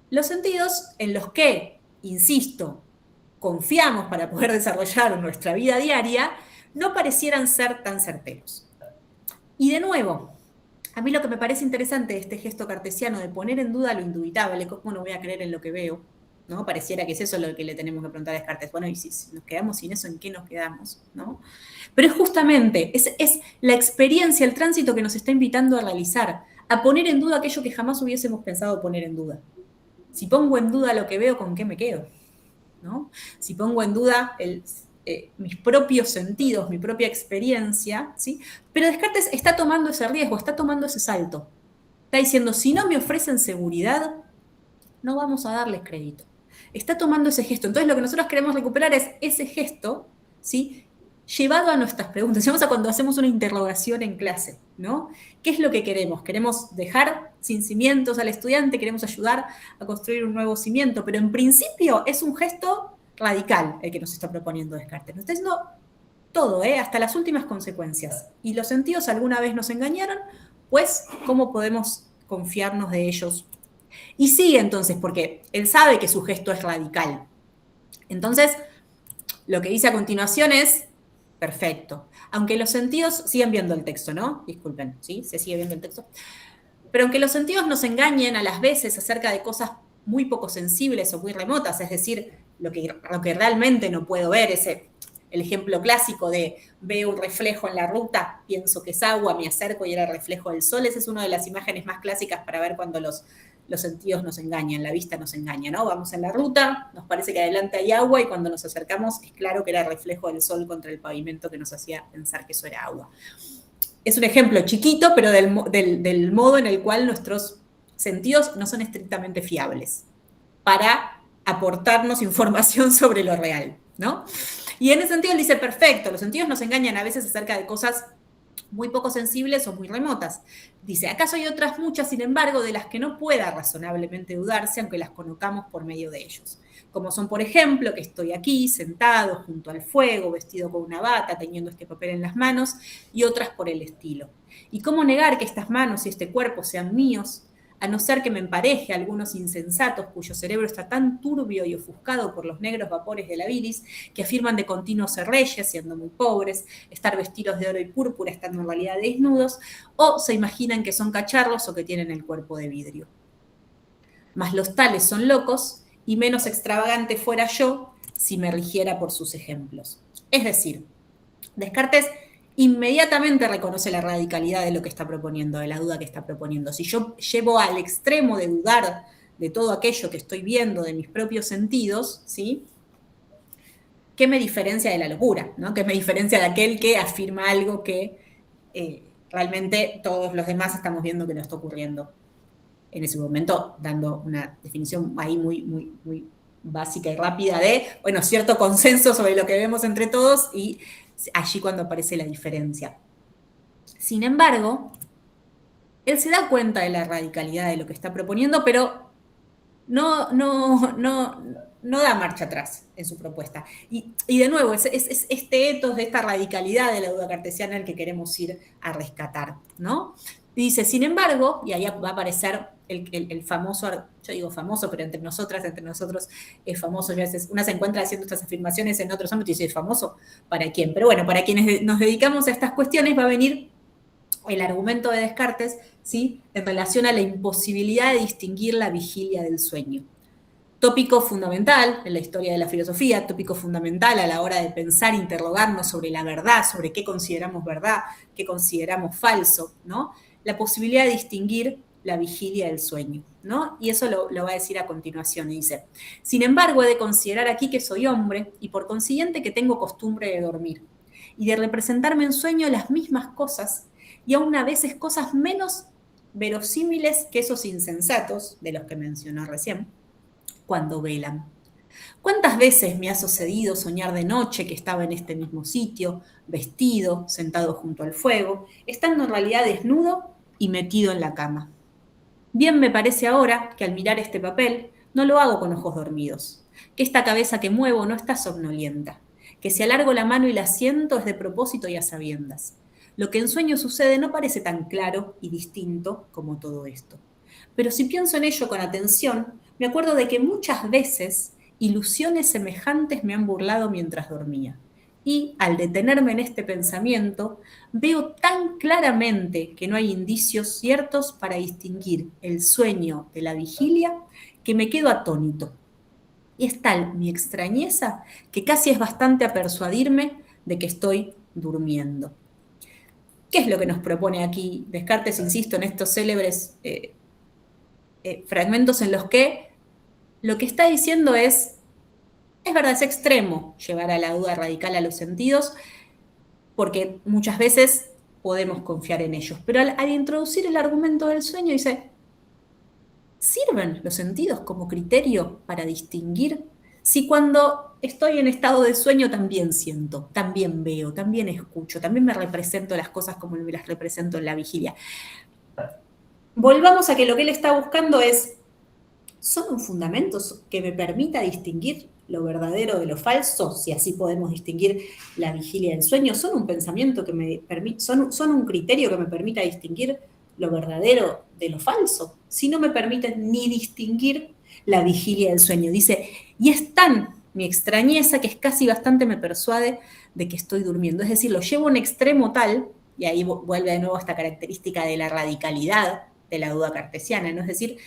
Speaker 2: los sentidos en los que, insisto, confiamos para poder desarrollar nuestra vida diaria, no parecieran ser tan certeros. Y de nuevo, a mí lo que me parece interesante de este gesto cartesiano de poner en duda lo indubitable, ¿cómo no voy a creer en lo que veo? ¿No? Pareciera que es eso lo que le tenemos que preguntar a Descartes. Bueno, y si nos quedamos sin eso, ¿en qué nos quedamos? ¿No? Pero es justamente, es la experiencia, el tránsito que nos está invitando a realizar, a poner en duda aquello que jamás hubiésemos pensado poner en duda. Si pongo en duda lo que veo, ¿con qué me quedo? ¿No? Si pongo en duda mis propios sentidos, mi propia experiencia, ¿sí? Pero Descartes está tomando ese riesgo, está tomando ese salto. Está diciendo, si no me ofrecen seguridad, no vamos a darles crédito. Está tomando ese gesto. Entonces lo que nosotros queremos recuperar es ese gesto, ¿sí?, llevado a nuestras preguntas. Llegamos a cuando hacemos una interrogación en clase, ¿no? ¿Qué es lo que queremos? ¿Queremos dejar sin cimientos al estudiante? ¿Queremos ayudar a construir un nuevo cimiento? Pero en principio es un gesto radical el que nos está proponiendo Descartes. Nos está diciendo todo, hasta las últimas consecuencias. ¿Y los sentidos alguna vez nos engañaron? Pues, ¿cómo podemos confiarnos de ellos? Y sigue entonces, porque él sabe que su gesto es radical. Entonces, lo que dice a continuación es, perfecto. Aunque los sentidos, siguen viendo el texto, ¿no? Disculpen, ¿sí? Se sigue viendo el texto. Pero aunque los sentidos nos engañen a las veces acerca de cosas muy poco sensibles o muy remotas, es decir, lo que realmente no puedo ver, el ejemplo clásico de veo un reflejo en la ruta, pienso que es agua, me acerco y era el reflejo del sol, esa es una de las imágenes más clásicas para ver cuando los sentidos nos engañan, la vista nos engaña, ¿no? Vamos en la ruta, nos parece que adelante hay agua y cuando nos acercamos es claro que era el reflejo del sol contra el pavimento que nos hacía pensar que eso era agua. Es un ejemplo chiquito, pero del modo en el cual nuestros sentidos no son estrictamente fiables para aportarnos información sobre lo real, ¿no? Y en ese sentido él dice, perfecto, los sentidos nos engañan a veces acerca de cosas muy poco sensibles o muy remotas. Dice, ¿acaso hay otras muchas, sin embargo, de las que no pueda razonablemente dudarse, aunque las conozcamos por medio de ellos? Como son, por ejemplo, que estoy aquí, sentado, junto al fuego, vestido con una bata, teniendo este papel en las manos, y otras por el estilo. ¿Y cómo negar que estas manos y este cuerpo sean míos, a no ser que me empareje a algunos insensatos cuyo cerebro está tan turbio y ofuscado por los negros vapores de la bilis, que afirman de continuo ser reyes, siendo muy pobres, estar vestidos de oro y púrpura, estando en realidad desnudos, o se imaginan que son cacharros o que tienen el cuerpo de vidrio? Mas los tales son locos, y menos extravagante fuera yo si me rigiera por sus ejemplos. Es decir, Descartes inmediatamente reconoce la radicalidad de lo que está proponiendo, de la duda que está proponiendo. Si yo llevo al extremo de dudar de todo aquello que estoy viendo, de mis propios sentidos, ¿sí? ¿Qué me diferencia de la locura? ¿No? ¿Qué me diferencia de aquel que afirma algo que realmente todos los demás estamos viendo que no está ocurriendo en ese momento, dando una definición ahí muy básica y rápida de, bueno, cierto consenso sobre lo que vemos entre todos y allí cuando aparece la diferencia. Sin embargo, él se da cuenta de la radicalidad de lo que está proponiendo, pero no da marcha atrás en su propuesta. Y de nuevo, es este etos de esta radicalidad de la duda cartesiana el que queremos ir a rescatar, ¿no? Y dice, sin embargo, y ahí va a aparecer el famoso, yo digo famoso, pero entre nosotros es famoso, ya veces una se encuentra haciendo estas afirmaciones en otros ámbitos y dice, ¿famoso para quién? Pero bueno, para quienes nos dedicamos a estas cuestiones va a venir el argumento de Descartes, ¿sí? En relación a la imposibilidad de distinguir la vigilia del sueño. Tópico fundamental en la historia de la filosofía, tópico fundamental a la hora de pensar, interrogarnos sobre la verdad, sobre qué consideramos verdad, qué consideramos falso, ¿no? La posibilidad de distinguir la vigilia del sueño, ¿no? Y eso lo va a decir a continuación, y dice, sin embargo, he de considerar aquí que soy hombre y por consiguiente que tengo costumbre de dormir y de representarme en sueño las mismas cosas y aún a veces cosas menos verosímiles que esos insensatos, de los que mencionó recién, cuando velan. ¿Cuántas veces me ha sucedido soñar de noche que estaba en este mismo sitio, vestido, sentado junto al fuego, estando en realidad desnudo y metido en la cama? Bien me parece ahora que al mirar este papel no lo hago con ojos dormidos, que esta cabeza que muevo no está somnolienta, que si alargo la mano y la siento es de propósito y a sabiendas. Lo que en sueño sucede no parece tan claro y distinto como todo esto. Pero si pienso en ello con atención, me acuerdo de que muchas veces ilusiones semejantes me han burlado mientras dormía. Y al detenerme en este pensamiento, veo tan claramente que no hay indicios ciertos para distinguir el sueño de la vigilia que me quedo atónito. Y es tal mi extrañeza que casi es bastante a persuadirme de que estoy durmiendo. ¿Qué es lo que nos propone aquí Descartes, insisto, en estos célebres fragmentos en los que lo que está diciendo es verdad, es extremo llevar a la duda radical a los sentidos, porque muchas veces podemos confiar en ellos. Pero al introducir el argumento del sueño dice, ¿sirven los sentidos como criterio para distinguir? Si cuando estoy en estado de sueño también siento, también veo, también escucho, también me represento las cosas como me las represento en la vigilia. Volvamos a que lo que él está buscando es, ¿son un fundamento que me permita distinguir lo verdadero de lo falso? Si así podemos distinguir la vigilia del sueño, ¿son un pensamiento que me permite, son un criterio que me permita distinguir lo verdadero de lo falso? Si no me permiten ni distinguir la vigilia del sueño. Dice, y es tan mi extrañeza que es casi bastante me persuade de que estoy durmiendo. Es decir, lo llevo a un extremo tal, y ahí vuelve de nuevo esta característica de la radicalidad de la duda cartesiana, ¿no? Es decir,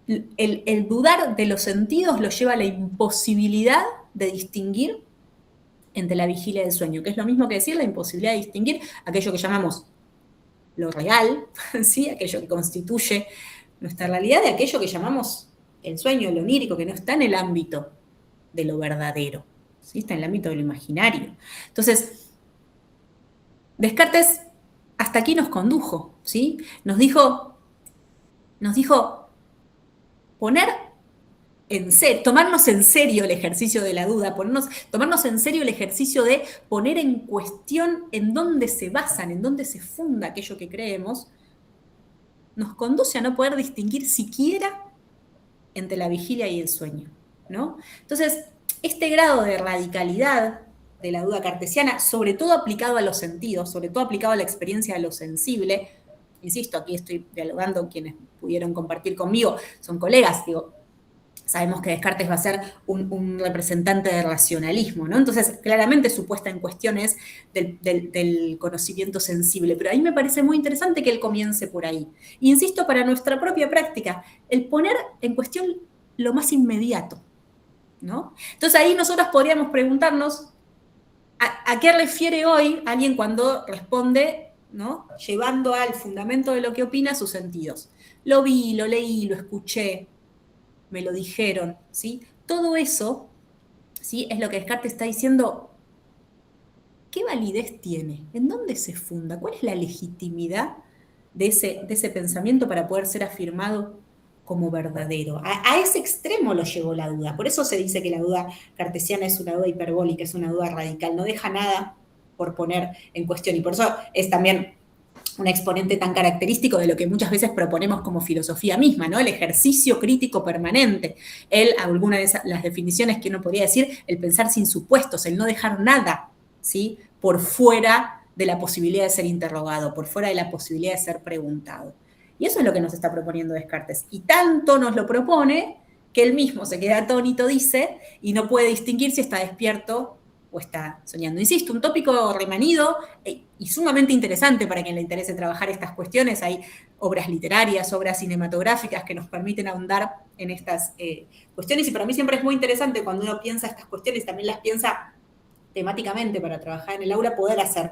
Speaker 2: el dudar de los sentidos lo lleva a la imposibilidad de distinguir entre la vigilia del sueño, que es lo mismo que decir la imposibilidad de distinguir aquello que llamamos lo real, ¿sí? Aquello que constituye nuestra realidad, de aquello que llamamos el sueño, lo onírico, que no está en el ámbito de lo verdadero, ¿sí? Está en el ámbito de lo imaginario. Entonces, Descartes hasta aquí nos condujo, ¿sí? Nos dijo tomarnos en serio el ejercicio de la duda, tomarnos en serio el ejercicio de poner en cuestión en dónde se basan, en dónde se funda aquello que creemos, nos conduce a no poder distinguir siquiera entre la vigilia y el sueño, ¿no? Entonces, este grado de radicalidad de la duda cartesiana, sobre todo aplicado a los sentidos, sobre todo aplicado a la experiencia de lo sensible, insisto, aquí estoy dialogando, quienes pudieron compartir conmigo son colegas, digo, sabemos que Descartes va a ser un representante del racionalismo, ¿no? Entonces, claramente su puesta en cuestión es del conocimiento sensible, pero a mí me parece muy interesante que él comience por ahí. Y insisto, para nuestra propia práctica, el poner en cuestión lo más inmediato, ¿no? Entonces ahí nosotros podríamos preguntarnos, ¿a qué refiere hoy alguien cuando responde, ¿no? Llevando al fundamento de lo que opina sus sentidos? Lo vi, lo leí, lo escuché, me lo dijeron, ¿sí? Todo eso, ¿sí? Es lo que Descartes está diciendo. ¿Qué validez tiene? ¿En dónde se funda? ¿Cuál es la legitimidad de ese pensamiento para poder ser afirmado como verdadero? A ese extremo lo llevó la duda. Por eso se dice que la duda cartesiana es una duda hiperbólica, es una duda radical, no deja nada por poner en cuestión. Y por eso es también un exponente tan característico de lo que muchas veces proponemos como filosofía misma, ¿no? El ejercicio crítico permanente. Alguna de las definiciones que uno podría decir, el pensar sin supuestos, el no dejar nada, ¿sí? Por fuera de la posibilidad de ser interrogado, por fuera de la posibilidad de ser preguntado. Y eso es lo que nos está proponiendo Descartes. Y tanto nos lo propone que él mismo se queda atónito, dice, y no puede distinguir si está despierto o está soñando. Insisto, un tópico remanido y sumamente interesante para quien le interese trabajar estas cuestiones. Hay obras literarias, obras cinematográficas que nos permiten ahondar en estas cuestiones, y para mí siempre es muy interesante cuando uno piensa estas cuestiones, también las piensa temáticamente para trabajar en el aula, poder hacer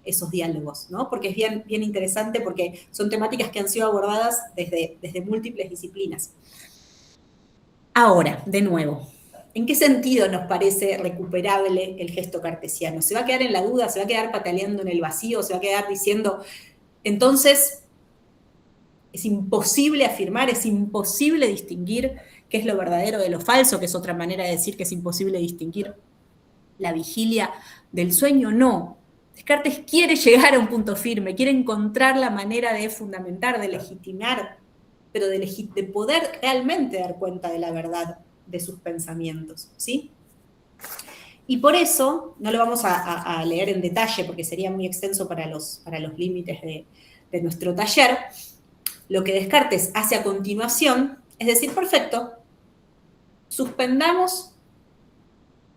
Speaker 2: esos diálogos, ¿no? Porque es bien, bien interesante, porque son temáticas que han sido abordadas desde múltiples disciplinas. Ahora, de nuevo, ¿en qué sentido nos parece recuperable el gesto cartesiano? ¿Se va a quedar en la duda? ¿Se va a quedar pataleando en el vacío? ¿Se va a quedar diciendo, entonces, es imposible afirmar, es imposible distinguir qué es lo verdadero de lo falso, que es otra manera de decir que es imposible distinguir la vigilia del sueño? No. Descartes quiere llegar a un punto firme, quiere encontrar la manera de fundamentar, de legitimar, pero de poder realmente dar cuenta de la verdad de sus pensamientos, ¿sí? Y por eso, no lo vamos a leer en detalle porque sería muy extenso para los límites de nuestro taller, lo que Descartes hace a continuación es decir, perfecto, suspendamos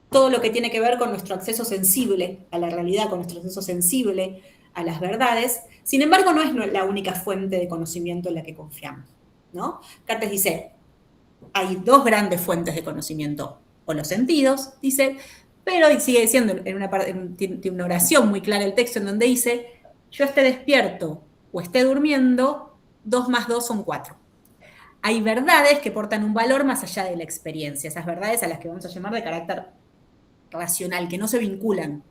Speaker 2: todo lo que tiene que ver con nuestro acceso sensible a la realidad, con nuestro acceso sensible a las verdades. Sin embargo, no es la única fuente de conocimiento en la que confiamos, ¿no? Descartes dice, hay dos grandes fuentes de conocimiento, o los sentidos, dice, pero sigue diciendo, tiene una oración muy clara el texto en donde dice, yo esté despierto o esté durmiendo, 2 más 2 son 4. Hay verdades que portan un valor más allá de la experiencia, esas verdades a las que vamos a llamar de carácter racional, que no se vinculan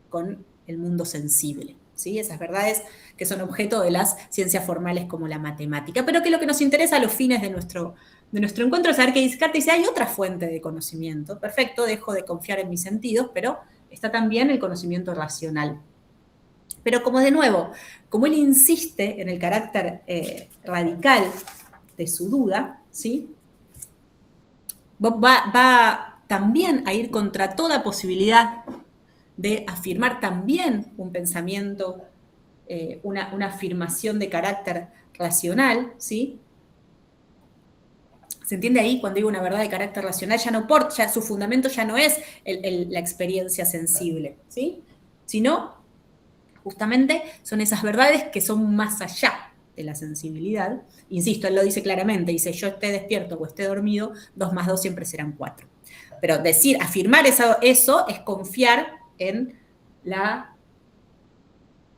Speaker 2: con el mundo sensible, ¿sí? Esas verdades que son objeto de las ciencias formales como la matemática, pero que lo que nos interesa a los fines de nuestro encuentro es saber que Descartes dice, hay otra fuente de conocimiento, perfecto, dejo de confiar en mis sentidos, pero está también el conocimiento racional. Pero como de nuevo, como él insiste en el carácter radical de su duda, ¿sí? Va también a ir contra toda posibilidad de afirmar también un pensamiento, una afirmación de carácter racional, ¿sí? ¿Se entiende ahí? Cuando digo una verdad de carácter racional, ya su fundamento ya no es la experiencia sensible, ¿sí? Sino, justamente, son esas verdades que son más allá de la sensibilidad. Insisto, él lo dice claramente, dice, yo esté despierto o esté dormido, 2 más 2 siempre serán 4. Pero afirmar eso es confiar en la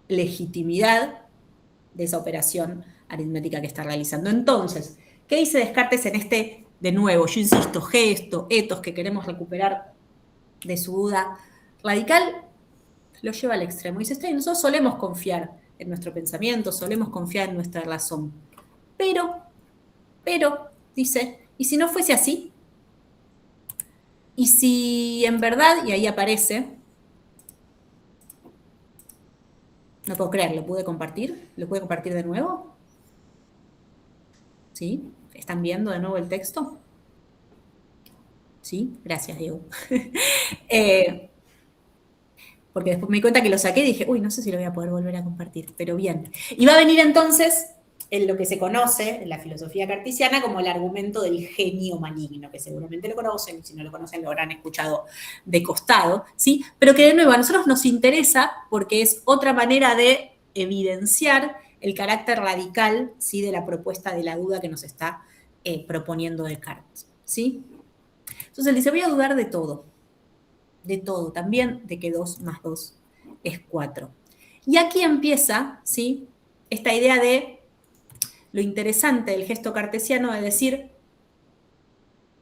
Speaker 2: legitimidad de esa operación aritmética que está realizando. Entonces, ¿qué dice Descartes en este, de nuevo, yo insisto, gesto, etos que queremos recuperar de su duda radical? Lo lleva al extremo. Dice, nosotros solemos confiar en nuestro pensamiento, solemos confiar en nuestra razón. Pero, dice, ¿y si no fuese así? Y si en verdad, y ahí aparece, no puedo creer, ¿lo pude compartir? ¿Lo pude compartir de nuevo? ¿Sí? ¿Están viendo de nuevo el texto? ¿Sí? Gracias, Diego. Porque después me di cuenta que lo saqué y dije, uy, no sé si lo voy a poder volver a compartir, pero bien. Y va a venir entonces en lo que se conoce en la filosofía cartesiana como el argumento del genio maligno, que seguramente lo conocen, y si no lo conocen lo habrán escuchado de costado, ¿sí? Pero que de nuevo a nosotros nos interesa porque es otra manera de evidenciar el carácter radical, ¿sí? De la propuesta de la duda que nos está proponiendo Descartes, ¿sí? Entonces él dice, voy a dudar de todo, también de que 2 más 2 es 4. Y aquí empieza, ¿sí? Esta idea de lo interesante del gesto cartesiano de decir,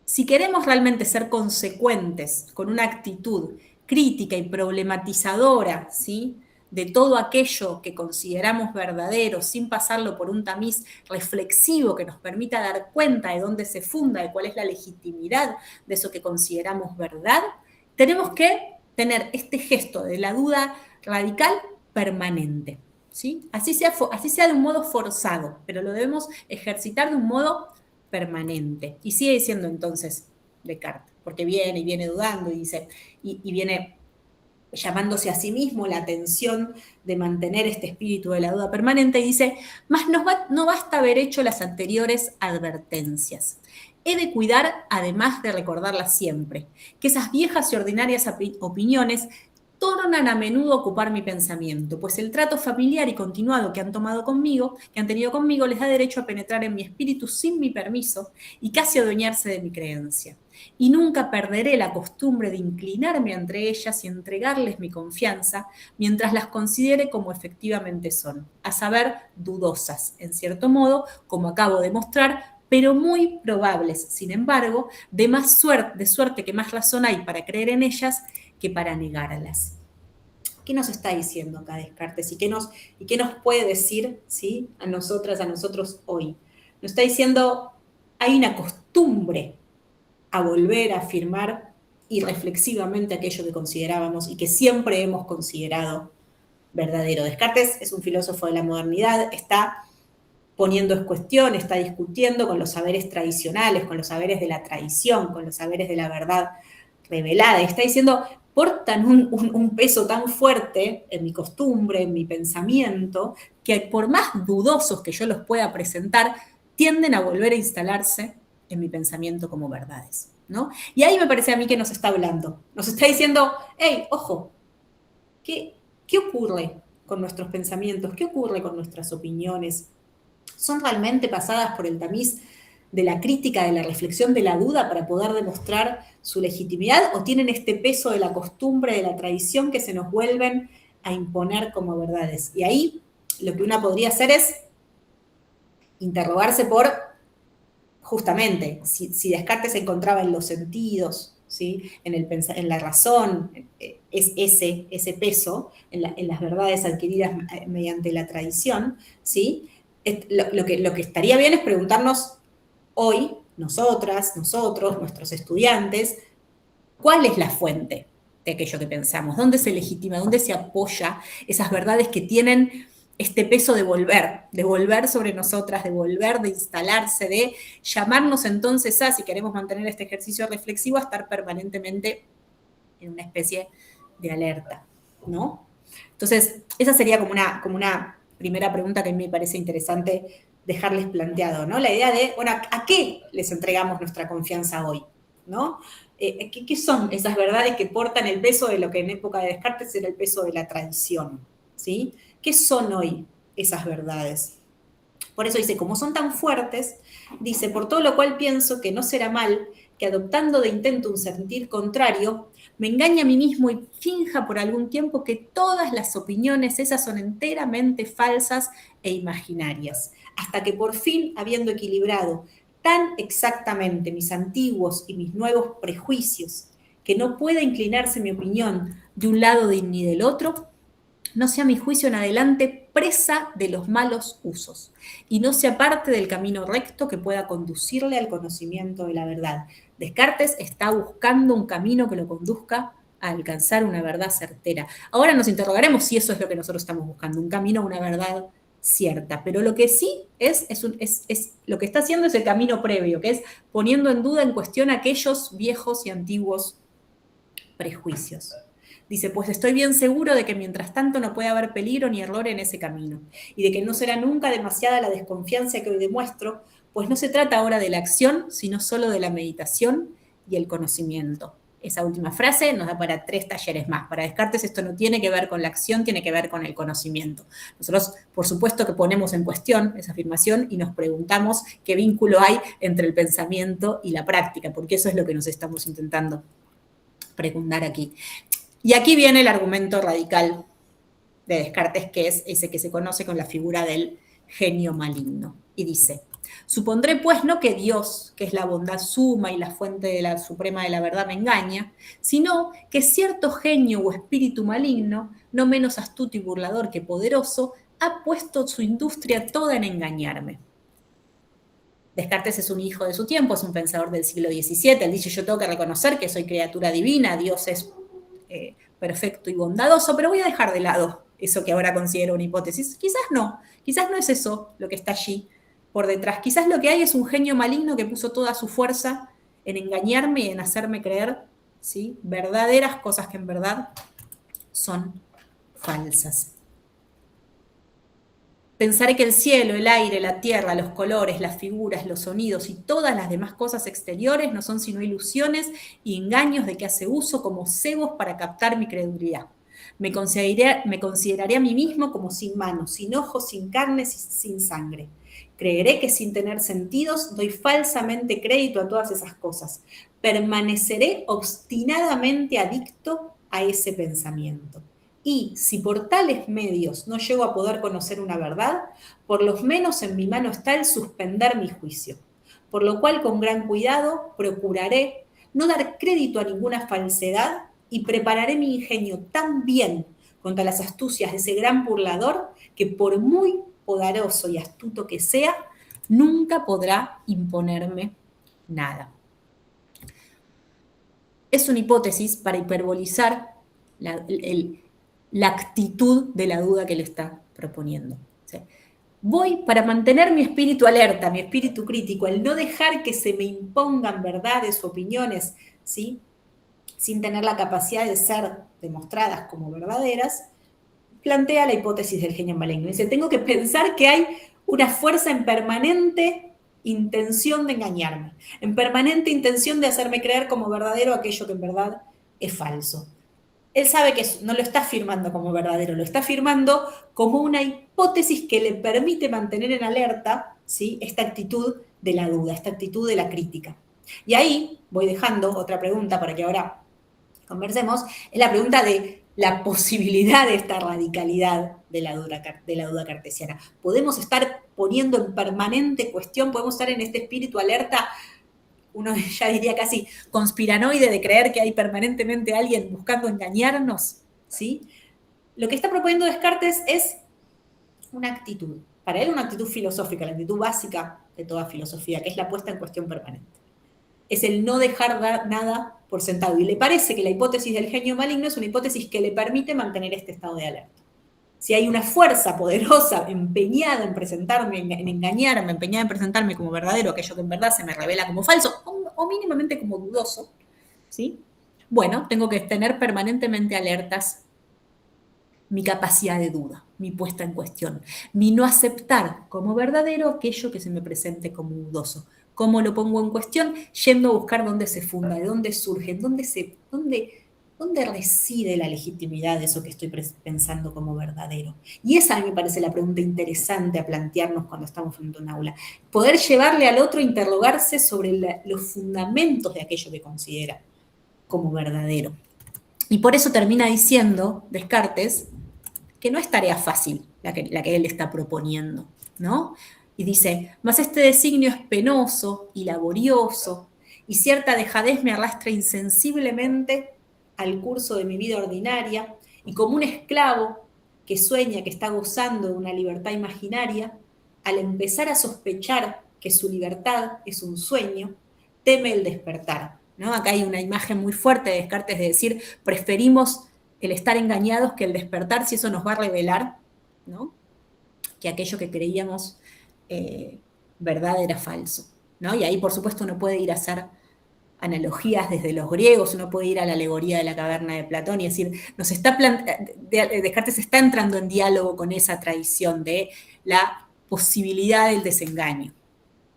Speaker 2: Si queremos realmente ser consecuentes con una actitud crítica y problematizadora, ¿sí?, de todo aquello que consideramos verdadero, sin pasarlo por un tamiz reflexivo que nos permita dar cuenta de dónde se funda, de cuál es la legitimidad de eso que consideramos verdad, tenemos que tener este gesto de la duda radical permanente, ¿sí? Así sea de un modo forzado, pero lo debemos ejercitar de un modo permanente. Y sigue diciendo entonces Descartes, porque viene dudando y dice, y viene llamándose a sí mismo la atención de mantener este espíritu de la duda permanente, y dice, mas no basta haber hecho las anteriores advertencias. He de cuidar, además de recordarlas siempre, que esas viejas y ordinarias opiniones tornan a menudo a ocupar mi pensamiento, pues el trato familiar y continuado que han tenido conmigo, les da derecho a penetrar en mi espíritu sin mi permiso y casi a adueñarse de mi creencia. Y nunca perderé la costumbre de inclinarme entre ellas y entregarles mi confianza mientras las considere como efectivamente son, a saber, dudosas, en cierto modo, como acabo de mostrar, pero muy probables, sin embargo, de suerte que más razón hay para creer en ellas que para negarlas. ¿Qué nos está diciendo acá Descartes? ¿Y qué nos puede decir, ¿sí?, a nosotros hoy? Nos está diciendo, hay una costumbre a volver a afirmar irreflexivamente aquello que considerábamos y que siempre hemos considerado verdadero. Descartes es un filósofo de la modernidad, está poniendo en cuestión, está discutiendo con los saberes tradicionales, con los saberes de la tradición, con los saberes de la verdad revelada. Está diciendo, portan un peso tan fuerte en mi costumbre, en mi pensamiento, que por más dudosos que yo los pueda presentar, tienden a volver a instalarse en mi pensamiento como verdades, ¿no? Y ahí me parece a mí que nos está hablando. Nos está diciendo, hey, ojo, ¿qué ocurre con nuestros pensamientos? ¿Qué ocurre con nuestras opiniones? ¿Son realmente pasadas por el tamiz de la crítica, de la reflexión, de la duda para poder demostrar su legitimidad? ¿O tienen este peso de la costumbre, de la tradición que se nos vuelven a imponer como verdades? Y ahí lo que uno podría hacer es interrogarse por, justamente, si Descartes se encontraba en los sentidos, ¿sí?, en la razón, es ese peso, en las verdades adquiridas mediante la tradición, ¿sí? Lo que estaría bien es preguntarnos hoy, nosotros, nuestros estudiantes, ¿cuál es la fuente de aquello que pensamos? ¿Dónde se legitima? ¿Dónde se apoya esas verdades que tienen este peso de volver sobre nosotras, de volver, de instalarse, de llamarnos entonces a, si queremos mantener este ejercicio reflexivo, a estar permanentemente en una especie de alerta, ¿no? Entonces, esa sería como una primera pregunta que a mí me parece interesante dejarles planteado, ¿no? La idea de, bueno, ¿a qué les entregamos nuestra confianza hoy? ¿No? ¿Qué son esas verdades que portan el peso de lo que en época de Descartes era el peso de la tradición? ¿Sí? ¿Qué son hoy esas verdades? Por eso dice, como son tan fuertes, dice, por todo lo cual pienso que no será mal que adoptando de intento un sentir contrario, me engañe a mí mismo y finja por algún tiempo que todas las opiniones esas son enteramente falsas e imaginarias, hasta que por fin, habiendo equilibrado tan exactamente mis antiguos y mis nuevos prejuicios, que no pueda inclinarse mi opinión de un lado ni del otro, no sea mi juicio en adelante presa de los malos usos y no sea parte del camino recto que pueda conducirle al conocimiento de la verdad. Descartes está buscando un camino que lo conduzca a alcanzar una verdad certera. Ahora nos interrogaremos si eso es lo que nosotros estamos buscando, un camino a una verdad cierta, pero lo que sí es lo que está haciendo es el camino previo, que es poniendo en duda, en cuestión, aquellos viejos y antiguos prejuicios. Dice, pues estoy bien seguro de que mientras tanto no puede haber peligro ni error en ese camino, y de que no será nunca demasiada la desconfianza que hoy demuestro, pues no se trata ahora de la acción, sino solo de la meditación y el conocimiento. Esa última frase nos da para 3 talleres más. Para Descartes esto no tiene que ver con la acción, tiene que ver con el conocimiento. Nosotros, por supuesto, que ponemos en cuestión esa afirmación y nos preguntamos qué vínculo hay entre el pensamiento y la práctica, porque eso es lo que nos estamos intentando preguntar aquí. Y aquí viene el argumento radical de Descartes, que es ese que se conoce con la figura del genio maligno. Y dice, Supondré, pues, no que Dios, que es la bondad suma y la fuente de la suprema de la verdad, me engaña, sino que cierto genio o espíritu maligno, no menos astuto y burlador que poderoso, ha puesto su industria toda en engañarme. Descartes es un hijo de su tiempo, es un pensador del siglo XVII. Él dice, yo tengo que reconocer que soy criatura divina, Dios es perfecto y bondadoso, pero voy a dejar de lado eso que ahora considero una hipótesis. Quizás no es eso lo que está allí por detrás. Quizás lo que hay es un genio maligno que puso toda su fuerza en engañarme y en hacerme creer, ¿sí?, verdaderas cosas que en verdad son falsas. Pensaré que el cielo, el aire, la tierra, los colores, las figuras, los sonidos y todas las demás cosas exteriores no son sino ilusiones y engaños de que hace uso como cebos para captar mi credulidad. Me consideraré a mí mismo como sin manos, sin ojos, sin carne, sin sangre. Creeré que sin tener sentidos doy falsamente crédito a todas esas cosas. Permaneceré obstinadamente adicto a ese pensamiento. Y si por tales medios no llego a poder conocer una verdad, por lo menos en mi mano está el suspender mi juicio. Por lo cual, con gran cuidado, procuraré no dar crédito a ninguna falsedad y prepararé mi ingenio tan bien contra las astucias de ese gran burlador que por muy poderoso y astuto que sea, nunca podrá imponerme nada. Es una hipótesis para hiperbolizar la actitud de la duda que le está proponiendo. ¿Sí? Voy para mantener mi espíritu alerta, mi espíritu crítico, el no dejar que se me impongan verdades o opiniones, ¿sí?, sin tener la capacidad de ser demostradas como verdaderas, plantea la hipótesis del genio maligno. Dice, tengo que pensar que hay una fuerza en permanente intención de engañarme, en permanente intención de hacerme creer como verdadero aquello que en verdad es falso. Él sabe que no lo está afirmando como verdadero, lo está afirmando como una hipótesis que le permite mantener en alerta, ¿sí?, esta actitud de la duda, esta actitud de la crítica. Y ahí voy dejando otra pregunta para que ahora conversemos, es la pregunta de la posibilidad de esta radicalidad de la duda cartesiana. ¿Podemos estar poniendo en permanente cuestión, podemos estar en este espíritu alerta, uno ya diría casi conspiranoide, de creer que hay permanentemente alguien buscando engañarnos? ¿Sí? Lo que está proponiendo Descartes es una actitud, para él una actitud filosófica, la actitud básica de toda filosofía, que es la puesta en cuestión permanente. Es el no dejar nada por sentado. Y le parece que la hipótesis del genio maligno es una hipótesis que le permite mantener este estado de alerta. Si hay una fuerza poderosa empeñada en presentarme, en engañarme, empeñada en presentarme como verdadero, aquello que en verdad se me revela como falso, o mínimamente como dudoso, ¿sí?, bueno, tengo que tener permanentemente alertas mi capacidad de duda, mi puesta en cuestión, mi no aceptar como verdadero aquello que se me presente como dudoso. ¿Cómo lo pongo en cuestión? Yendo a buscar dónde se funda, de dónde surge, dónde reside la legitimidad de eso que estoy pensando como verdadero. Y esa a mí me parece la pregunta interesante a plantearnos cuando estamos frente a un aula. Poder llevarle al otro a interrogarse sobre los fundamentos de aquello que considera como verdadero. Y por eso termina diciendo Descartes que no es tarea fácil la que él está proponiendo, ¿no? Y dice, mas este designio es penoso y laborioso, y cierta dejadez me arrastra insensiblemente al curso de mi vida ordinaria, y como un esclavo que sueña que está gozando de una libertad imaginaria, al empezar a sospechar que su libertad es un sueño, teme el despertar, ¿no? Acá hay una imagen muy fuerte de Descartes de decir, preferimos el estar engañados que el despertar, si eso nos va a revelar, ¿no?, que aquello que creíamos verdad era falso, ¿no? Y ahí, por supuesto, uno puede ir a hacer analogías desde los griegos, uno puede ir a la alegoría de la caverna de Platón y decir, Descartes está entrando en diálogo con esa tradición de la posibilidad del desengaño,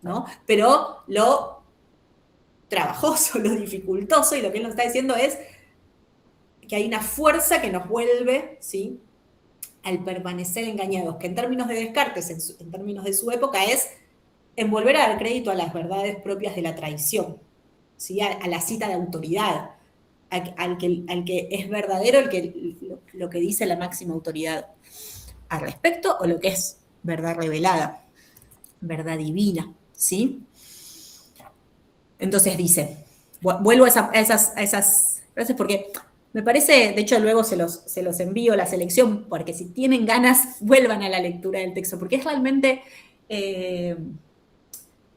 Speaker 2: ¿no? Pero lo trabajoso, lo dificultoso, y lo que él nos está diciendo es que hay una fuerza que nos vuelve, ¿sí?, al permanecer engañados, que en términos de Descartes, en términos de su época, es en volver a dar crédito a las verdades propias de la tradición, ¿sí?, a la cita de autoridad, al que es verdadero lo que dice la máxima autoridad al respecto, o lo que es verdad revelada, verdad divina, ¿sí? Entonces dice, vuelvo a esas frases porque me parece, de hecho luego se los envío a la selección, porque si tienen ganas, vuelvan a la lectura del texto, porque es realmente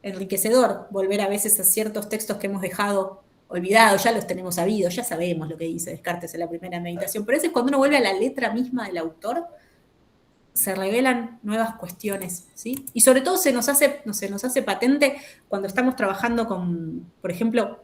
Speaker 2: enriquecedor volver a veces a ciertos textos que hemos dejado olvidados, ya los tenemos sabidos, ya sabemos lo que dice Descartes en la primera meditación, pero a veces cuando uno vuelve a la letra misma del autor, se revelan nuevas cuestiones, ¿sí? Y sobre todo se nos hace patente cuando estamos trabajando con, por ejemplo,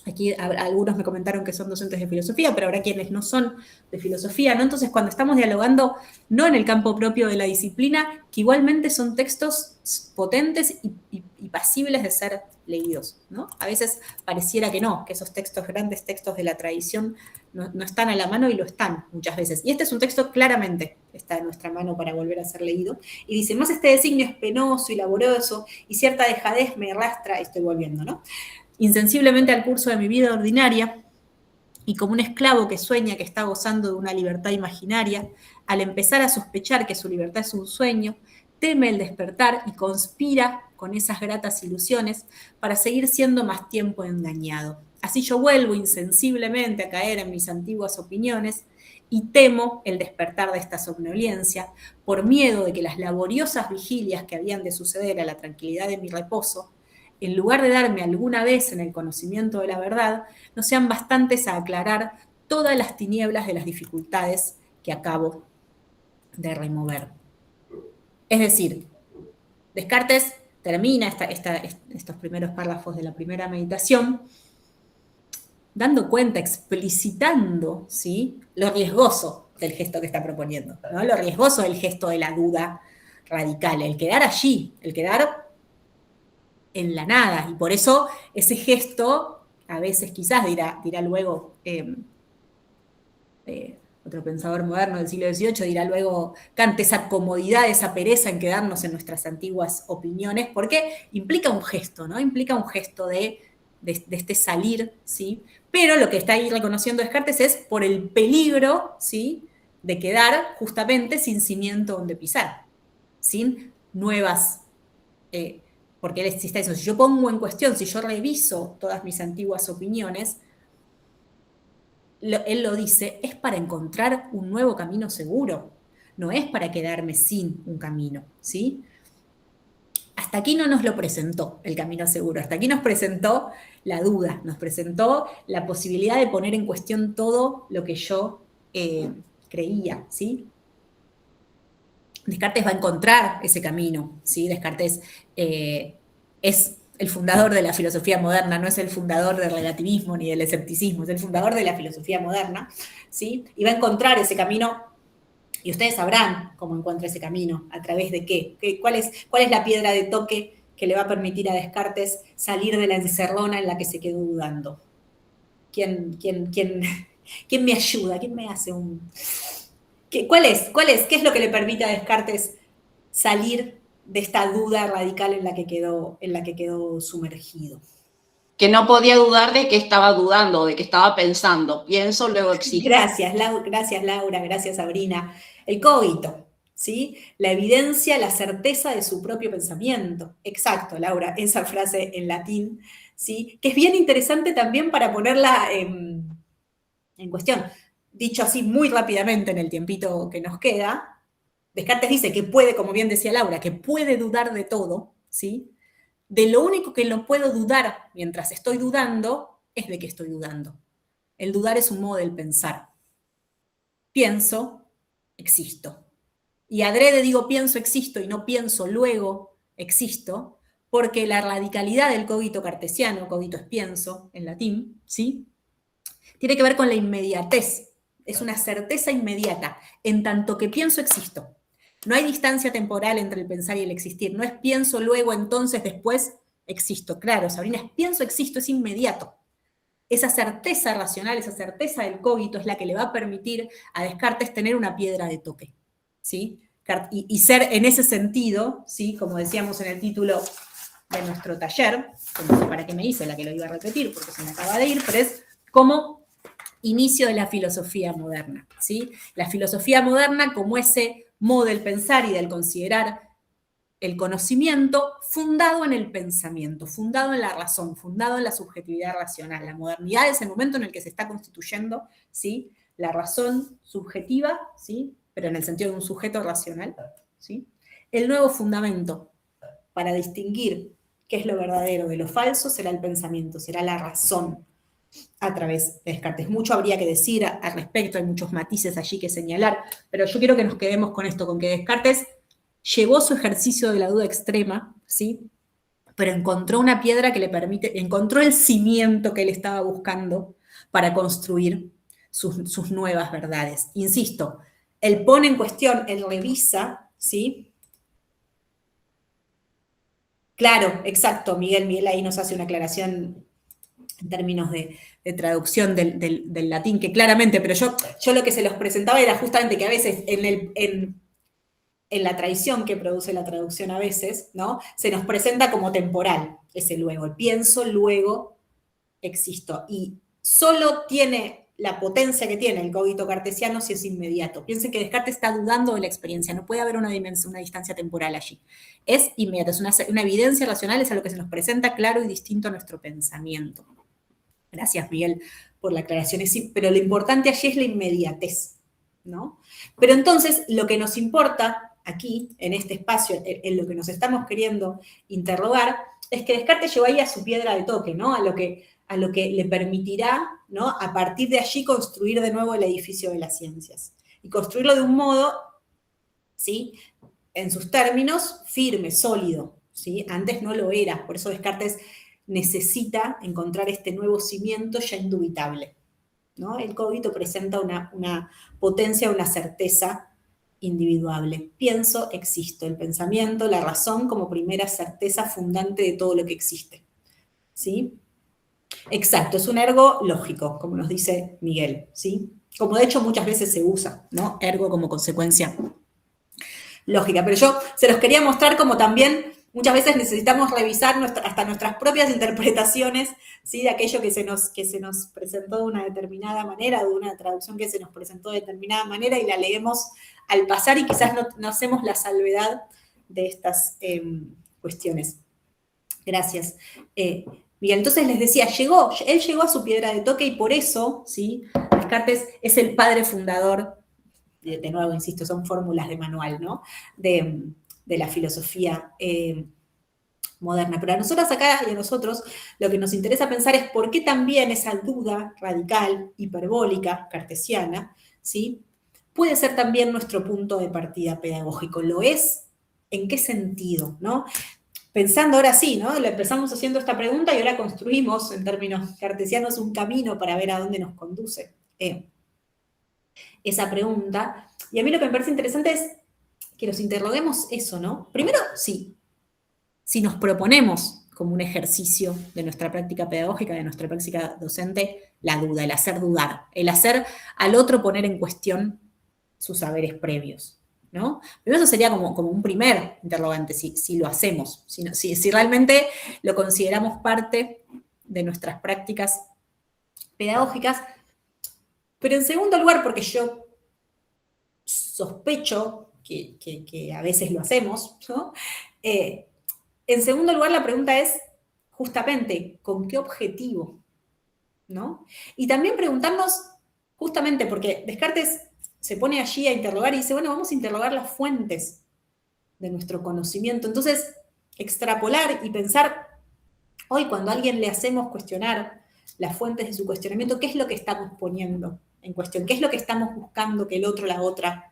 Speaker 2: aquí algunos me comentaron que son docentes de filosofía, pero habrá quienes no son de filosofía, ¿no? Entonces, cuando estamos dialogando, no en el campo propio de la disciplina, que igualmente son textos potentes y pasibles de ser leídos, ¿no? A veces pareciera que no, que esos textos, grandes textos de la tradición, no están a la mano y lo están muchas veces. Y este es un texto claramente está en nuestra mano para volver a ser leído. Y dice, más este designio es penoso y laboroso y cierta dejadez me arrastra, estoy volviendo, ¿no? Insensiblemente al curso de mi vida ordinaria, y como un esclavo que sueña que está gozando de una libertad imaginaria, al empezar a sospechar que su libertad es un sueño, teme el despertar y conspira con esas gratas ilusiones para seguir siendo más tiempo engañado. Así yo vuelvo insensiblemente a caer en mis antiguas opiniones y temo el despertar de esta somnolencia por miedo de que las laboriosas vigilias que habían de suceder a la tranquilidad de mi reposo, en lugar de darme alguna vez en el conocimiento de la verdad, no sean bastantes a aclarar todas las tinieblas de las dificultades que acabo de remover. Es decir, Descartes termina estos primeros párrafos de la primera meditación dando cuenta, explicitando, ¿sí?, lo riesgoso del gesto que está proponiendo, ¿no? Lo riesgoso del gesto de la duda radical, el quedar allí, el quedar en la nada, y por eso ese gesto, a veces quizás dirá luego otro pensador moderno del siglo XVIII, dirá luego Kant, esa comodidad, esa pereza en quedarnos en nuestras antiguas opiniones, porque implica un gesto, ¿no? Implica un gesto de este salir, ¿sí? Pero lo que está ahí reconociendo Descartes es por el peligro, ¿sí?, de quedar justamente sin cimiento donde pisar, sin nuevas... porque él existe eso, si yo pongo en cuestión, si yo reviso todas mis antiguas opiniones, él lo dice, es para encontrar un nuevo camino seguro, no es para quedarme sin un camino, ¿sí? Hasta aquí no nos lo presentó el camino seguro, hasta aquí nos presentó la duda, nos presentó la posibilidad de poner en cuestión todo lo que yo creía, ¿sí? Descartes va a encontrar ese camino, ¿sí? Descartes es el fundador de la filosofía moderna, no es el fundador del relativismo ni del escepticismo, es el fundador de la filosofía moderna, ¿sí? Y va a encontrar ese camino, y ustedes sabrán cómo encuentra ese camino, a través de qué, cuál es la piedra de toque que le va a permitir a Descartes salir de la encerrona en la que se quedó dudando. ¿Quién me ayuda? ¿Quién me hace un...? ¿Cuál es? ¿Qué es lo que le permite a Descartes salir de esta duda radical en la que quedó sumergido?
Speaker 3: Que no podía dudar de que estaba dudando, de que estaba pensando. Pienso, luego existo.
Speaker 2: Gracias, Laura, gracias, Sabrina. El cogito, ¿sí? La evidencia, la certeza de su propio pensamiento. Exacto, Laura, esa frase en latín, ¿sí? Que es bien interesante también para ponerla en cuestión. Dicho así muy rápidamente en el tiempito que nos queda, Descartes dice que puede, como bien decía Laura, que puede dudar de todo, ¿sí? De lo único que no puedo dudar mientras estoy dudando es de que estoy dudando. El dudar es un modo del pensar. Pienso, existo. Y adrede digo pienso, existo, y no pienso, luego existo, porque la radicalidad del cogito cartesiano, cogito es pienso, en latín, ¿sí?, tiene que ver con la inmediatez. Es una certeza inmediata. En tanto que pienso, existo. No hay distancia temporal entre el pensar y el existir. No es pienso, luego, entonces, después, existo. Claro, Sabrina, es pienso, existo, es inmediato. Esa certeza racional, esa certeza del cogito es la que le va a permitir a Descartes tener una piedra de toque, ¿sí? Y ser en ese sentido, ¿sí?, como decíamos en el título de nuestro taller, que no sé para qué me hice la que lo iba a repetir porque se me acaba de ir, pero es como inicio de la filosofía moderna, ¿sí? La filosofía moderna como ese modo del pensar y del considerar el conocimiento fundado en el pensamiento, fundado en la razón, fundado en la subjetividad racional. La modernidad es el momento en el que se está constituyendo, ¿sí?, la razón subjetiva, ¿sí?, pero en el sentido de un sujeto racional, ¿sí?, el nuevo fundamento para distinguir qué es lo verdadero de lo falso será el pensamiento, será la razón a través de Descartes. Mucho habría que decir al respecto, hay muchos matices allí que señalar, pero yo quiero que nos quedemos con esto, con que Descartes llevó su ejercicio de la duda extrema, ¿sí?, pero encontró una piedra que le permite, encontró el cimiento que él estaba buscando para construir sus nuevas verdades. Insisto, él pone en cuestión, él revisa, ¿sí? Claro, exacto, Miguel ahí nos hace una aclaración en términos de traducción del latín, que claramente, pero yo lo que se los presentaba era justamente que a veces en la tradición que produce la traducción a veces, ¿no?, se nos presenta como temporal ese luego. Pienso, luego existo. Y solo tiene la potencia que tiene el cogito cartesiano si es inmediato. Piensen que Descartes está dudando de la experiencia, no puede haber una distancia temporal allí. Es inmediato, es una evidencia racional, es a lo que se nos presenta claro y distinto a nuestro pensamiento. Gracias, Miguel, por la aclaración. Pero lo importante allí es la inmediatez, ¿no? Pero entonces, lo que nos importa aquí, en este espacio, en lo que nos estamos queriendo interrogar, es que Descartes llegó ahí a su piedra de toque, ¿no?, a lo que le permitirá, ¿no?, a partir de allí construir de nuevo el edificio de las ciencias. Y construirlo de un modo, ¿sí?, en sus términos, firme, sólido, ¿sí? Antes no lo era, por eso Descartes necesita encontrar este nuevo cimiento ya indubitable, ¿no? El cogito presenta una potencia, una certeza individuable. Pienso, existo. El pensamiento, la razón como primera certeza fundante de todo lo que existe, ¿sí? Exacto, es un ergo lógico, como nos dice Miguel, ¿sí? Como de hecho muchas veces se usa, ¿no? Ergo como consecuencia lógica. Pero yo se los quería mostrar como también muchas veces necesitamos revisar hasta nuestras propias interpretaciones, ¿sí?, de aquello que se nos presentó de una determinada manera, de una traducción que se nos presentó de determinada manera y la leemos al pasar y quizás no hacemos la salvedad de estas cuestiones. Gracias. Bien, entonces les decía, él llegó a su piedra de toque y por eso, ¿sí?, Descartes es el padre fundador, de nuevo, insisto, son fórmulas de manual, ¿no?, de la filosofía moderna. Pero a nosotras acá y a nosotros lo que nos interesa pensar es por qué también esa duda radical, hiperbólica, cartesiana, ¿sí?, puede ser también nuestro punto de partida pedagógico. ¿Lo es? ¿En qué sentido? ¿No? Pensando ahora sí, ¿no? Empezamos haciendo esta pregunta y ahora construimos, en términos cartesianos, un camino para ver a dónde nos conduce esa pregunta. Y a mí lo que me parece interesante es que nos interroguemos eso, ¿no? Primero, sí, si nos proponemos como un ejercicio de nuestra práctica pedagógica, de nuestra práctica docente, la duda, el hacer dudar, el hacer al otro poner en cuestión sus saberes previos, ¿no? Pero eso sería como un primer interrogante, si lo hacemos, si realmente lo consideramos parte de nuestras prácticas pedagógicas. Pero en segundo lugar, porque yo sospecho que a veces lo hacemos, ¿no? En segundo lugar, la pregunta es justamente, ¿con qué objetivo? ¿No? Y también preguntarnos, justamente porque Descartes se pone allí a interrogar y dice, bueno, vamos a interrogar las fuentes de nuestro conocimiento. Entonces, extrapolar y pensar, hoy cuando a alguien le hacemos cuestionar las fuentes de su cuestionamiento, ¿qué es lo que estamos poniendo en cuestión? ¿Qué es lo que estamos buscando que el otro, la otra,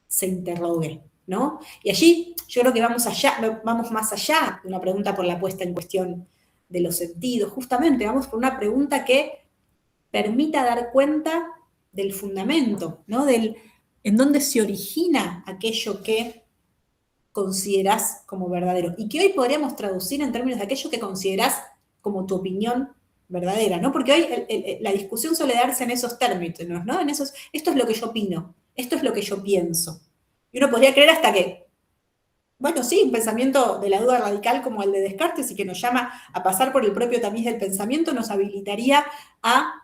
Speaker 2: se interrogue? ¿No? Y allí yo creo que vamos más allá de una pregunta por la puesta en cuestión de los sentidos. Justamente vamos por una pregunta que permita dar cuenta del fundamento, ¿no? En dónde se origina aquello que considerás como verdadero. Y que hoy podríamos traducir en términos de aquello que considerás como tu opinión verdadera, ¿no? Porque hoy la discusión suele darse en esos términos, ¿no? Esto es lo que yo opino, esto es lo que yo pienso. Y uno podría creer hasta que, bueno, sí, un pensamiento de la duda radical como el de Descartes y que nos llama a pasar por el propio tamiz del pensamiento nos habilitaría a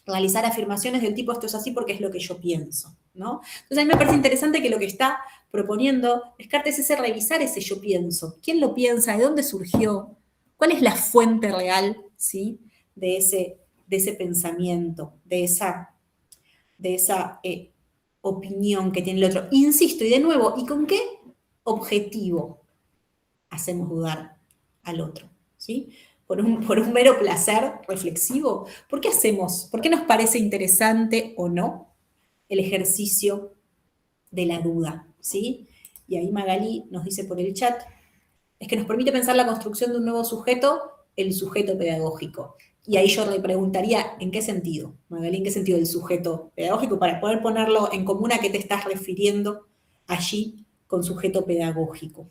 Speaker 2: realizar afirmaciones del tipo esto es así porque es lo que yo pienso, ¿no? Entonces a mí me parece interesante que lo que está proponiendo Descartes es revisar ese yo pienso. ¿Quién lo piensa? ¿De dónde surgió? ¿Cuál es la fuente real, ¿sí? de ese pensamiento, de esa opinión que tiene el otro? Insisto, y de nuevo, ¿y con qué objetivo hacemos dudar al otro? ¿Sí? Por un mero placer reflexivo. ¿Por qué nos parece interesante o no el ejercicio de la duda? ¿Sí? Y ahí Magali nos dice por el chat, es que nos permite pensar la construcción de un nuevo sujeto, el sujeto pedagógico. Y ahí yo le preguntaría, ¿en qué sentido? Magali, ¿en qué sentido el sujeto pedagógico? Para poder ponerlo en común, ¿a qué te estás refiriendo allí con sujeto pedagógico?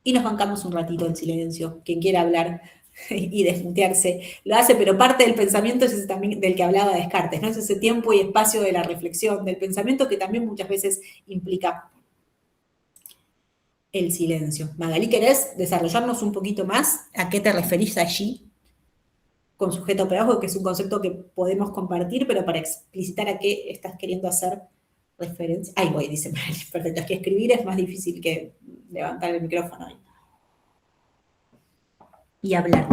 Speaker 2: Y nos bancamos un ratito en silencio. Quien quiera hablar y desmutearse lo hace, pero parte del pensamiento es ese también del que hablaba Descartes, ¿no? Es ese tiempo y espacio de la reflexión, del pensamiento, que también muchas veces implica el silencio. Magali, ¿querés desarrollarnos un poquito más? ¿A qué te referís allí con sujeto pedagógico, que es un concepto que podemos compartir, pero para explicitar a qué estás queriendo hacer referencia? Ahí voy, dice Magali. Perfecto, es que escribir es más difícil que levantar el micrófono y hablar.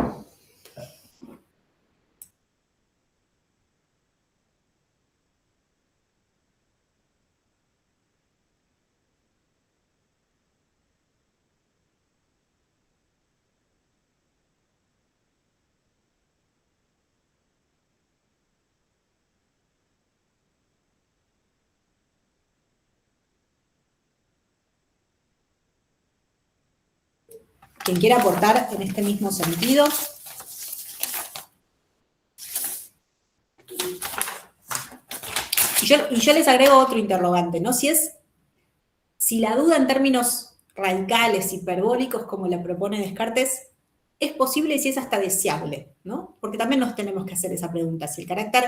Speaker 2: Quien quiera aportar en este mismo sentido. Y yo les agrego otro interrogante, ¿no? Si la duda en términos radicales, hiperbólicos, como la propone Descartes, es posible y si es hasta deseable, ¿no? Porque también nos tenemos que hacer esa pregunta, si el carácter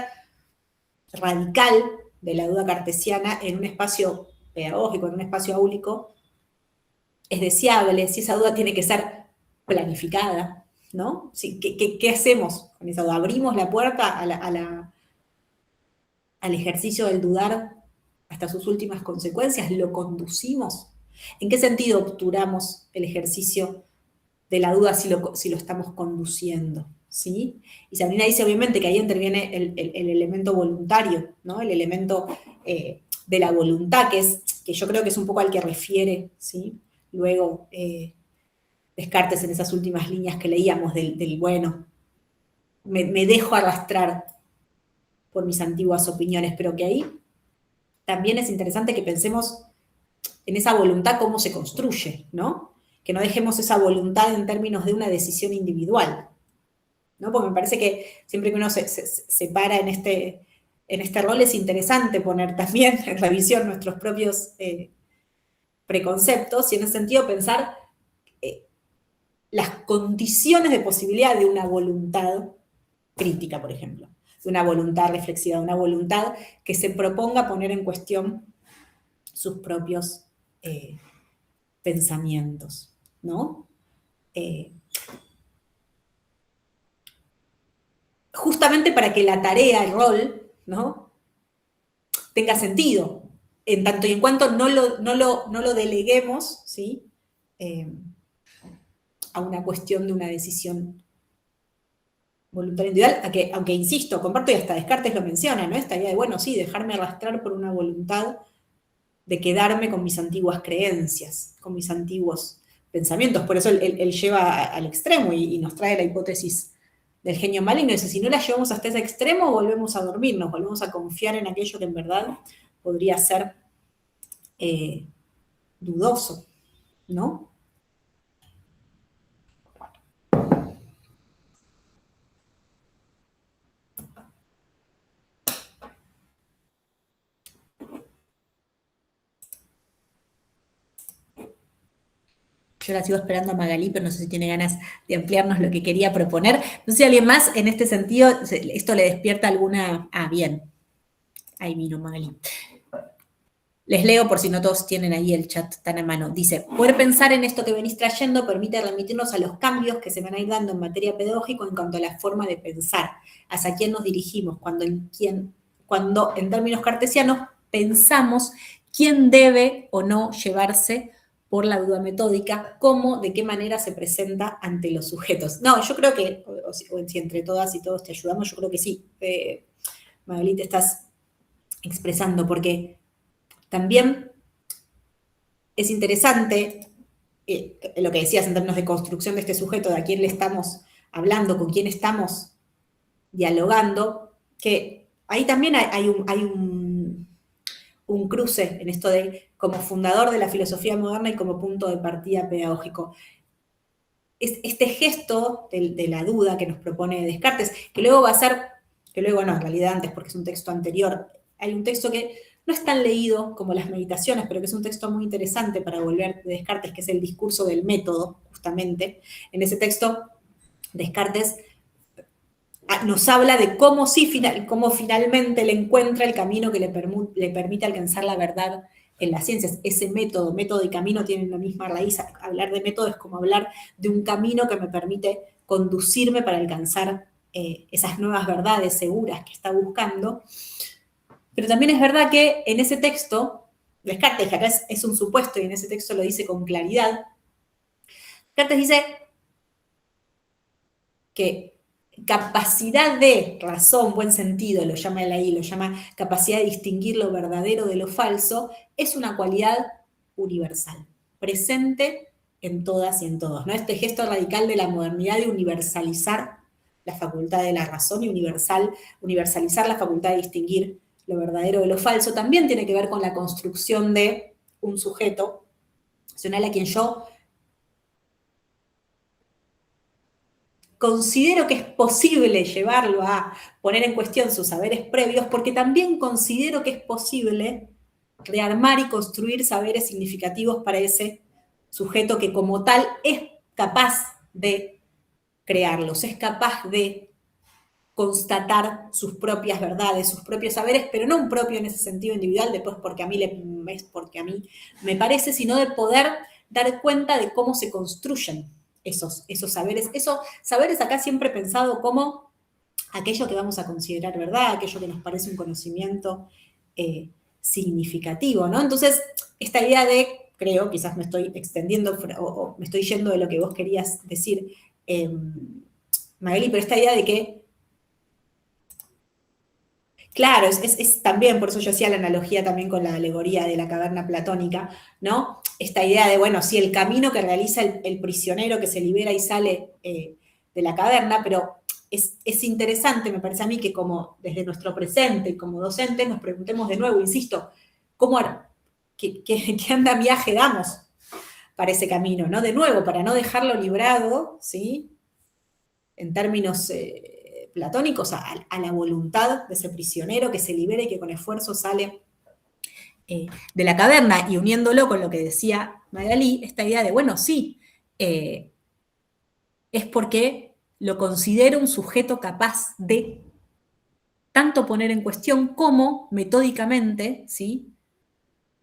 Speaker 2: radical de la duda cartesiana en un espacio pedagógico, en un espacio áulico, es deseable, si esa duda tiene que ser planificada, ¿no? ¿Qué hacemos con esa duda? ¿Abrimos la puerta al ejercicio del dudar hasta sus últimas consecuencias? ¿Lo conducimos? ¿En qué sentido obturamos el ejercicio de la duda si lo estamos conduciendo? ¿Sí? Y Sabrina dice, obviamente, que ahí interviene el elemento voluntario, ¿no? El elemento de la voluntad, que yo creo que es un poco al que refiere, ¿sí? Luego Descartes en esas últimas líneas que leíamos del bueno, me dejo arrastrar por mis antiguas opiniones, pero que ahí también es interesante que pensemos en esa voluntad, cómo se construye, ¿no? Que no dejemos esa voluntad en términos de una decisión individual, ¿no? Porque me parece que siempre que uno se para en este rol es interesante poner también en revisión nuestros propios preconceptos y en ese sentido pensar las condiciones de posibilidad de una voluntad crítica, por ejemplo, de una voluntad reflexiva, de una voluntad que se proponga poner en cuestión sus propios pensamientos, ¿no? Justamente para que la tarea, el rol, ¿no? tenga sentido, en tanto y en cuanto no lo deleguemos, ¿sí? A una cuestión de una decisión voluntaria individual, aunque insisto, comparto y hasta Descartes lo menciona, ¿no? Esta idea de, bueno, sí, dejarme arrastrar por una voluntad de quedarme con mis antiguas creencias, con mis antiguos pensamientos. Por eso él lleva al extremo y nos trae la hipótesis del genio maligno. Y dice, si no la llevamos hasta ese extremo, volvemos a dormirnos, volvemos a confiar en aquello que en verdad podría ser dudoso, ¿no? Yo la sigo esperando a Magali, pero no sé si tiene ganas de ampliarnos lo que quería proponer. No sé si alguien más en este sentido, esto le despierta alguna... Ah, bien. Ahí vino Magali. Les leo por si no todos tienen ahí el chat tan a mano. Dice, poder pensar en esto que venís trayendo permite remitirnos a los cambios que se van a ir dando en materia pedagógica en cuanto a la forma de pensar, hacia quién nos dirigimos, cuando en términos cartesianos pensamos quién debe o no llevarse por la duda metódica, cómo, de qué manera se presenta ante los sujetos. No, yo creo que, o si entre todas y todos te ayudamos, yo creo que sí, Magali, te estás expresando, porque también es interesante lo que decías en términos de construcción de este sujeto, de a quién le estamos hablando, con quién estamos dialogando, que ahí también hay un cruce en esto de como fundador de la filosofía moderna y como punto de partida pedagógico. Este gesto de la duda que nos propone Descartes, que luego va a ser, que luego no, en realidad antes, porque es un texto anterior, hay un texto que no es tan leído como las meditaciones, pero que es un texto muy interesante para volver de Descartes, que es el discurso del método, justamente. En ese texto, Descartes nos habla de cómo finalmente le encuentra el camino que le permite alcanzar la verdad en las ciencias. Ese método y camino tienen la misma raíz. Hablar de método es como hablar de un camino que me permite conducirme para alcanzar esas nuevas verdades seguras que está buscando. Pero también es verdad que en ese texto, Descartes, que acá es un supuesto y en ese texto lo dice con claridad, Descartes dice que capacidad de razón, buen sentido, lo llama él ahí, lo llama capacidad de distinguir lo verdadero de lo falso, es una cualidad universal, presente en todas y en todos, ¿no? Este gesto radical de la modernidad de universalizar la facultad de la razón y universalizar la facultad de distinguir lo verdadero de lo falso, también tiene que ver con la construcción de un sujeto racional a quien yo considero que es posible llevarlo a poner en cuestión sus saberes previos, porque también considero que es posible rearmar y construir saberes significativos para ese sujeto que como tal es capaz de crearlos, es capaz de constatar sus propias verdades, sus propios saberes, pero no un propio en ese sentido individual, después porque a mí me parece, sino de poder dar cuenta de cómo se construyen esos saberes. Esos saberes acá siempre he pensado como aquello que vamos a considerar verdad, aquello que nos parece un conocimiento significativo, ¿no? Entonces, esta idea de, creo, quizás me estoy extendiendo o me estoy yendo de lo que vos querías decir, Magali, pero esta idea de que claro, es también, por eso yo hacía la analogía también con la alegoría de la caverna platónica, ¿no? Esta idea de, bueno, sí, el camino que realiza el prisionero que se libera y sale de la caverna, pero es interesante, me parece a mí, que como desde nuestro presente y como docentes nos preguntemos de nuevo, insisto, ¿qué andamiaje damos para ese camino, ¿no? De nuevo, para no dejarlo librado, ¿sí? En términos platónicos, a la voluntad de ese prisionero que se libera y que con esfuerzo sale de la caverna, y uniéndolo con lo que decía Magali, esta idea de, bueno, sí, es porque lo considero un sujeto capaz de tanto poner en cuestión como metódicamente, ¿sí?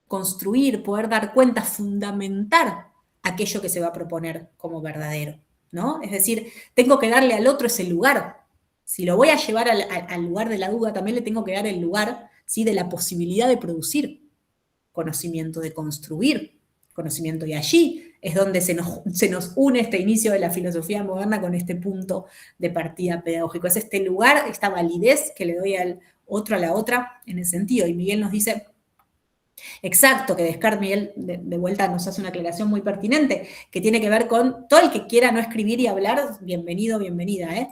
Speaker 2: Construir, poder dar cuenta, fundamentar aquello que se va a proponer como verdadero, ¿no? Es decir, tengo que darle al otro ese lugar. Si lo voy a llevar al lugar de la duda, también le tengo que dar el lugar, ¿sí?, de la posibilidad de producir conocimiento, de construir conocimiento. Y allí es donde se nos une este inicio de la filosofía moderna con este punto de partida pedagógico. Es este lugar, esta validez que le doy al otro, a la otra, en ese sentido. Y Miguel nos dice, exacto, que Descartes, Miguel, de vuelta nos hace una aclaración muy pertinente, que tiene que ver con todo el que quiera no escribir y hablar, bienvenido, bienvenida,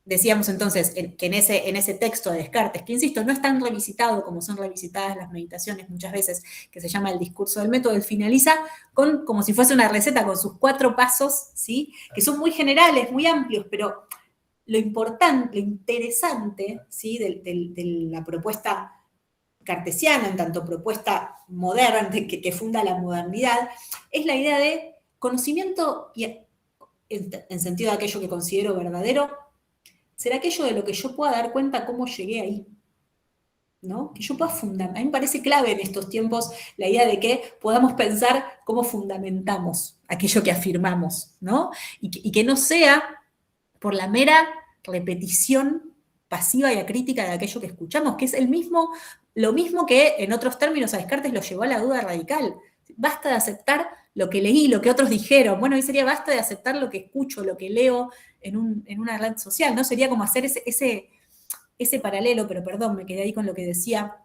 Speaker 2: decíamos entonces que en ese texto de Descartes, que insisto, no es tan revisitado como son revisitadas las meditaciones muchas veces, que se llama el discurso del método, él finaliza como si fuese una receta con sus 4 pasos, ¿sí?, que son muy generales, muy amplios, pero lo importante, lo interesante, ¿sí?, de la propuesta cartesiana, en tanto propuesta moderna que funda la modernidad, es la idea de conocimiento y en sentido de aquello que considero verdadero, será aquello de lo que yo pueda dar cuenta cómo llegué ahí, ¿no? Que yo pueda fundamentar. A mí me parece clave en estos tiempos la idea de que podamos pensar cómo fundamentamos aquello que afirmamos, ¿no? Y que no sea por la mera repetición pasiva y acrítica de aquello que escuchamos, que es lo mismo que en otros términos a Descartes lo llevó a la duda radical. Basta de aceptar lo que leí, lo que otros dijeron. Bueno, hoy sería basta de aceptar lo que escucho, lo que leo en una red social, ¿no? Sería como hacer ese paralelo, pero perdón, me quedé ahí con lo que decía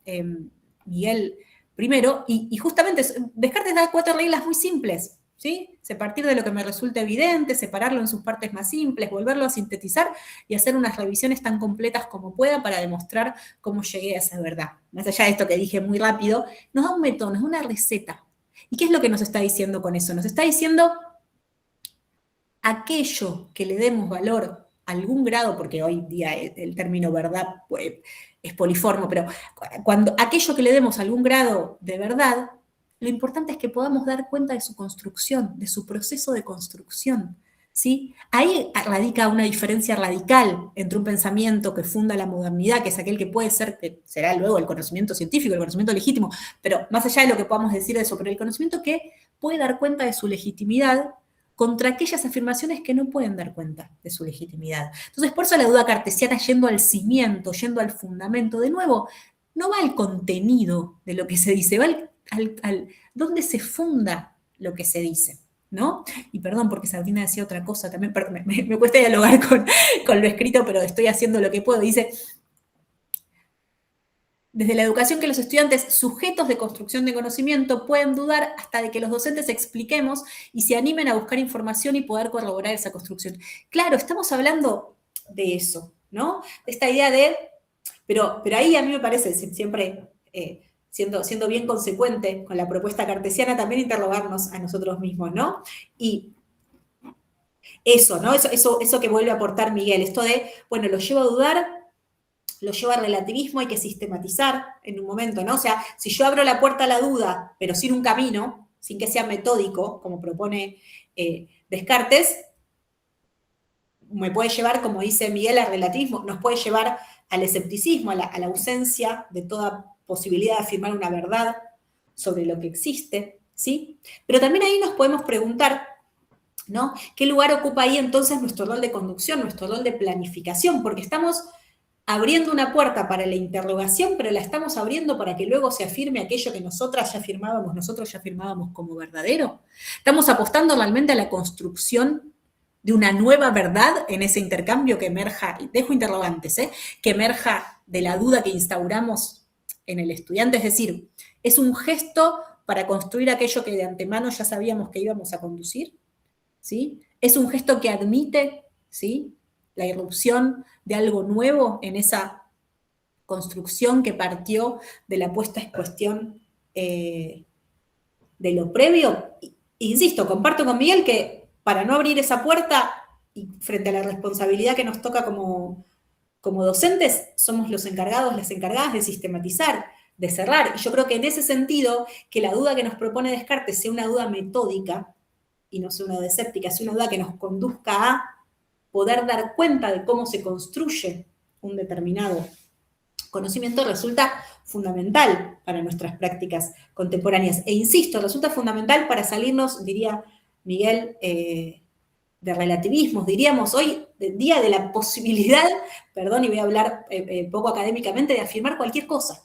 Speaker 2: Miguel primero, y justamente Descartes da 4 reglas muy simples, ¿sí? Partir de lo que me resulta evidente, separarlo en sus partes más simples, volverlo a sintetizar y hacer unas revisiones tan completas como pueda para demostrar cómo llegué a esa verdad. Más allá de esto que dije muy rápido, nos da un método, nos da una receta. ¿Y qué es lo que nos está diciendo con eso? Nos está diciendo aquello que le demos valor a algún grado, porque hoy día el término verdad pues, es poliformo, pero aquello que le demos algún grado de verdad, lo importante es que podamos dar cuenta de su construcción, de su proceso de construcción, ¿sí? Ahí radica una diferencia radical entre un pensamiento que funda la modernidad, que es aquel que puede ser, que será luego el conocimiento científico, el conocimiento legítimo, pero más allá de lo que podamos decir de eso, pero el conocimiento que puede dar cuenta de su legitimidad contra aquellas afirmaciones que no pueden dar cuenta de su legitimidad. Entonces, por eso la duda cartesiana, yendo al cimiento, yendo al fundamento, de nuevo, no va al contenido de lo que se dice, va al dónde se funda lo que se dice, ¿no? Y perdón, porque Sabrina decía otra cosa también, me cuesta dialogar con lo escrito, pero estoy haciendo lo que puedo. Dice, desde la educación que los estudiantes, sujetos de construcción de conocimiento, pueden dudar hasta de que los docentes expliquemos y se animen a buscar información y poder corroborar esa construcción. Claro, estamos hablando de eso, ¿no? De esta idea de, pero ahí a mí me parece, siempre siendo bien consecuente con la propuesta cartesiana, también interrogarnos a nosotros mismos, ¿no? Y eso, ¿no? Eso que vuelve a aportar Miguel, esto de, bueno, lo llevo a dudar, lo lleva al relativismo, hay que sistematizar en un momento, ¿no? O sea, si yo abro la puerta a la duda, pero sin un camino, sin que sea metódico, como propone Descartes, me puede llevar, como dice Miguel, al relativismo, nos puede llevar al escepticismo, a la ausencia de toda posibilidad de afirmar una verdad sobre lo que existe, ¿sí? Pero también ahí nos podemos preguntar, ¿no? ¿Qué lugar ocupa ahí entonces nuestro rol de conducción, nuestro rol de planificación? Porque estamos abriendo una puerta para la interrogación, pero la estamos abriendo para que luego se afirme aquello que nosotros ya afirmábamos como verdadero. Estamos apostando realmente a la construcción de una nueva verdad en ese intercambio que emerja, dejo interrogantes, que emerja de la duda que instauramos en el estudiante, es decir, es un gesto para construir aquello que de antemano ya sabíamos que íbamos a conducir, ¿sí? Es un gesto que admite, ¿sí?, la irrupción de algo nuevo en esa construcción que partió de la puesta en cuestión de lo previo. Insisto, comparto con Miguel que para no abrir esa puerta y frente a la responsabilidad que nos toca como docentes, somos los encargados, las encargadas de sistematizar, de cerrar. Y yo creo que en ese sentido, que la duda que nos propone Descartes sea una duda metódica y no sea una duda escéptica, sea una duda que nos conduzca a poder dar cuenta de cómo se construye un determinado conocimiento, resulta fundamental para nuestras prácticas contemporáneas. E insisto, resulta fundamental para salirnos, diría Miguel, de relativismos. Diríamos hoy, día de la posibilidad, perdón, y voy a hablar poco académicamente, de afirmar cualquier cosa,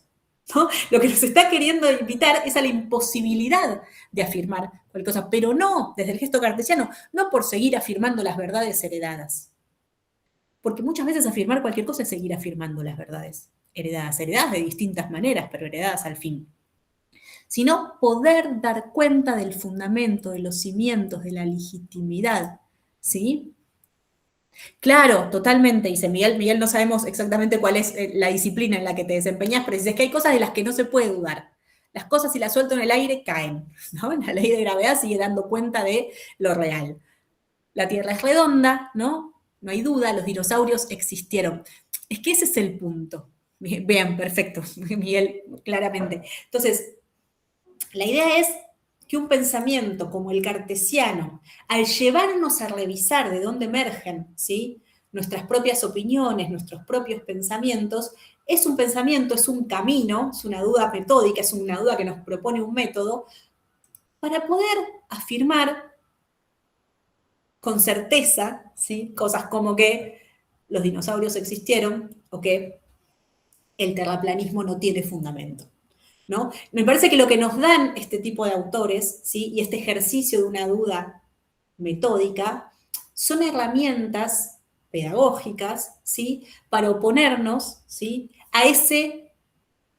Speaker 2: ¿no? Lo que nos está queriendo invitar es a la imposibilidad de afirmar cualquier cosa, pero no, desde el gesto cartesiano, no por seguir afirmando las verdades heredadas. Porque muchas veces afirmar cualquier cosa es seguir afirmando las verdades heredadas de distintas maneras, pero heredadas al fin. Sino poder dar cuenta del fundamento, de los cimientos, de la legitimidad, ¿sí? Claro, totalmente, dice Miguel. Miguel, no sabemos exactamente cuál es la disciplina en la que te desempeñas, pero dices que hay cosas de las que no se puede dudar. Las cosas, si las suelto en el aire, caen, ¿no? La ley de gravedad sigue dando cuenta de lo real. La Tierra es redonda, ¿no? No hay duda, los dinosaurios existieron. Es que ese es el punto. Vean, perfecto, Miguel, claramente. Entonces, la idea es que un pensamiento como el cartesiano, al llevarnos a revisar de dónde emergen, ¿sí?, nuestras propias opiniones, nuestros propios pensamientos, es un pensamiento, es un camino, es una duda metódica, es una duda que nos propone un método para poder afirmar con certeza, ¿sí?, cosas como que los dinosaurios existieron o que el terraplanismo no tiene fundamento, ¿no? Me parece que lo que nos dan este tipo de autores, ¿sí? Y este ejercicio de una duda metódica son herramientas pedagógicas, ¿sí? Para oponernos, ¿sí? A ese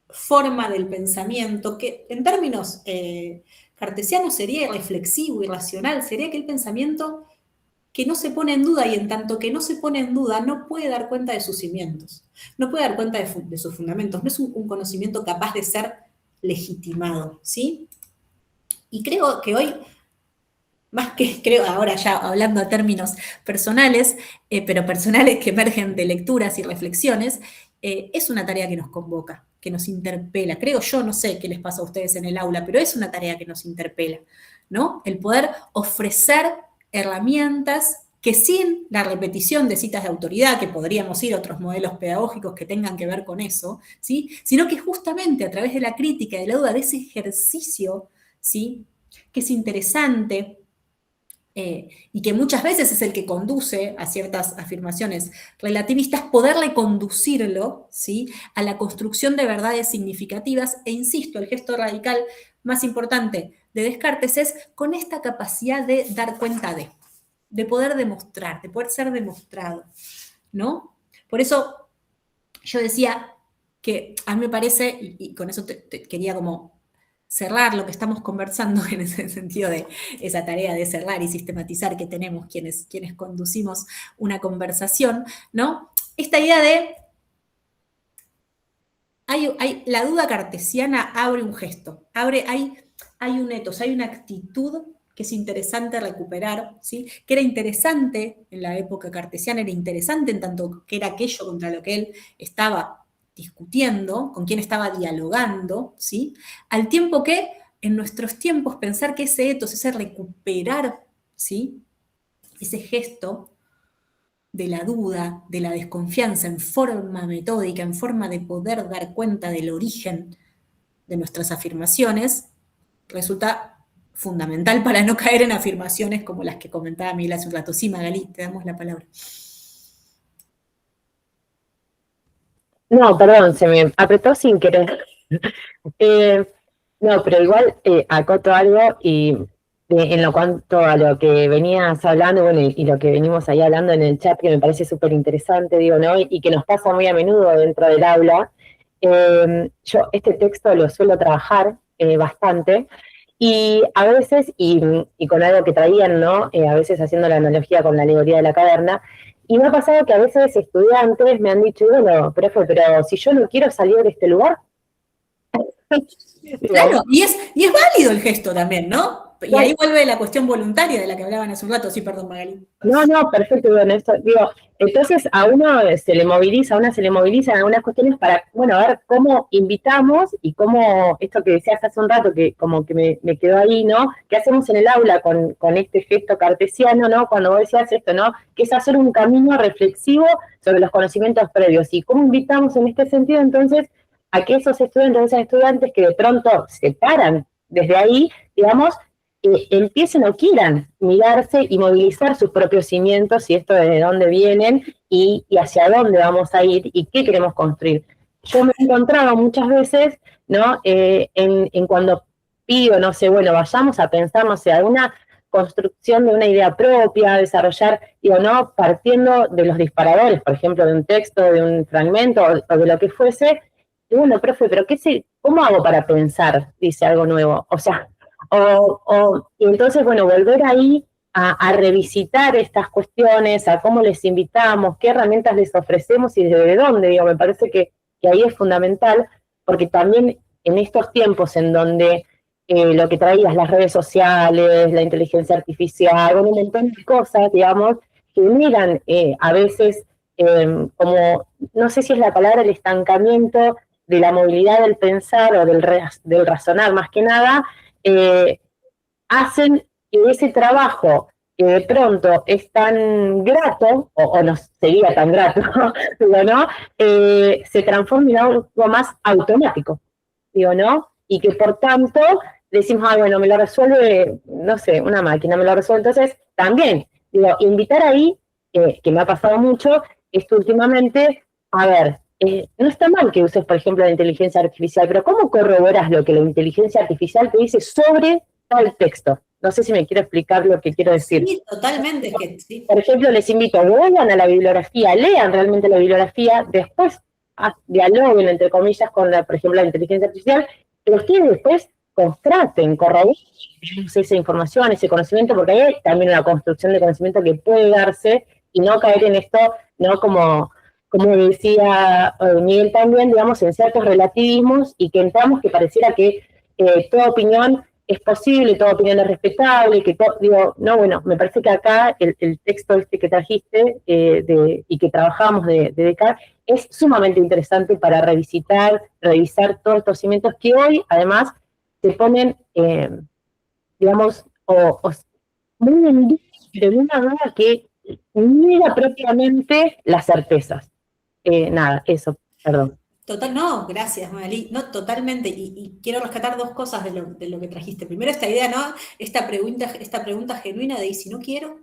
Speaker 2: forma del pensamiento que en términos cartesianos sería irreflexivo, irracional, sería aquel pensamiento que no se pone en duda, y en tanto que no se pone en duda, no puede dar cuenta de sus cimientos, no puede dar cuenta de sus fundamentos, no es un conocimiento capaz de ser legitimado, ¿sí? Y creo que hoy, más que creo ahora ya hablando a términos personales, pero personales que emergen de lecturas y reflexiones, es una tarea que nos convoca, que nos interpela. Creo yo, no sé qué les pasa a ustedes en el aula, pero es una tarea que nos interpela, ¿no? El poder ofrecer herramientas que sin la repetición de citas de autoridad, que podríamos ir a otros modelos pedagógicos que tengan que ver con eso, ¿sí? Sino que justamente a través de la crítica, de la duda, de ese ejercicio, ¿sí? Que es interesante, y que muchas veces es el que conduce a ciertas afirmaciones relativistas, poderle conducirlo, ¿sí? A la construcción de verdades significativas, e insisto, el gesto radical más importante de Descartes es con esta capacidad de dar cuenta de poder demostrar, de poder ser demostrado, ¿no? Por eso yo decía que a mí me parece, y con eso te quería como cerrar lo que estamos conversando en ese sentido de esa tarea de cerrar y sistematizar que tenemos quienes conducimos una conversación, ¿no? Esta idea de la duda cartesiana abre un gesto, hay un etos, hay una actitud que es interesante recuperar, ¿sí? Que era interesante en la época cartesiana, era interesante en tanto que era aquello contra lo que él estaba discutiendo, con quien estaba dialogando, ¿sí? Al tiempo que en nuestros tiempos pensar que ese etos, ese recuperar, ¿sí? Ese gesto de la duda, de la desconfianza en forma metódica, en forma de poder dar cuenta del origen de nuestras afirmaciones, resulta fundamental para no caer en afirmaciones como las que comentaba Miguel hace un rato. Sí, Magalí, te damos la palabra.
Speaker 4: No, perdón, se me apretó sin querer. No, pero igual acoto algo y en lo cuanto a lo que venías hablando, bueno, y lo que venimos ahí hablando en el chat, que me parece súper interesante, digo, ¿no? Y que nos pasa muy a menudo dentro del aula. Yo este texto lo suelo trabajar bastante, y a veces, y con algo que traían, ¿no? A veces haciendo la analogía con la alegoría de la caverna, y me ha pasado que a veces estudiantes me han dicho, bueno, profe, pero si yo no quiero salir de este lugar.
Speaker 2: Claro, y es válido el gesto también, ¿no? Y ahí vuelve la cuestión voluntaria de la que hablaban hace un rato. Sí, perdón, Magali.
Speaker 4: No, perfecto, bueno, esto, digo, entonces a una se le moviliza en algunas cuestiones para, bueno, a ver cómo invitamos y cómo, esto que decías hace un rato, que como que me quedó ahí, ¿no? ¿Qué hacemos en el aula con este gesto cartesiano, ¿no? Cuando vos decías esto, ¿no? Que es hacer un camino reflexivo sobre los conocimientos previos. ¿Y cómo invitamos en este sentido, entonces, a que esos estudiantes que de pronto se paran desde ahí, digamos, empiecen o quieran mirarse y movilizar sus propios cimientos y esto de dónde vienen y hacia dónde vamos a ir y qué queremos construir. Yo me he encontrado muchas veces, ¿no? En cuando pido, no sé, bueno, vayamos a pensar, no sé, alguna construcción de una idea propia, desarrollar, digo, ¿no? Partiendo de los disparadores, por ejemplo, de un texto, de un fragmento o de lo que fuese. Y bueno, profe, pero ¿cómo hago para pensar? Dice algo nuevo. O sea, y entonces, bueno, volver ahí a revisitar estas cuestiones, a cómo les invitamos, qué herramientas les ofrecemos y desde dónde, digo, me parece que ahí es fundamental, porque también en estos tiempos en donde lo que traías, las redes sociales, la inteligencia artificial, bueno, un montón de cosas, digamos, generan a veces como, no sé si es la palabra, el estancamiento de la movilidad del pensar o del razonar más que nada, hacen que ese trabajo que de pronto es tan grato, o no sería tan grato, digo, ¿no? Se transforme en algo más automático, digo, ¿no? Y que por tanto decimos, bueno, me lo resuelve, no sé, una máquina, me lo resuelve. Entonces, también, digo, invitar ahí, que me ha pasado mucho, esto últimamente, a ver, no está mal que uses, por ejemplo, la inteligencia artificial, pero ¿cómo corroboras lo que la inteligencia artificial te dice sobre tal texto? No sé si me quiero explicar lo que quiero decir.
Speaker 2: Sí, totalmente, es que sí.
Speaker 4: Por ejemplo, les invito, vuelvan a la bibliografía, lean realmente la bibliografía, después dialoguen, entre comillas, con, por ejemplo, la inteligencia artificial, pero ustedes después contraten, corroboren esa información, ese conocimiento, porque hay también una construcción de conocimiento que puede darse y no caer en esto, ¿no? Como decía Miguel también, digamos, en ciertos relativismos y que entramos que pareciera que toda opinión es posible, toda opinión es respetable, que digo, no, bueno, me parece que acá el texto este que trajiste y que trabajamos de Descartes es sumamente interesante para revisar todos estos cimientos que hoy, además, se ponen, digamos, muy en duda de una duda que niega propiamente las certezas. Nada, eso, perdón.
Speaker 2: Total, no, gracias, Magalí. No, totalmente. Y quiero rescatar dos cosas de lo que trajiste. Primero, esta idea, ¿no? Esta pregunta genuina de ¿y si no quiero?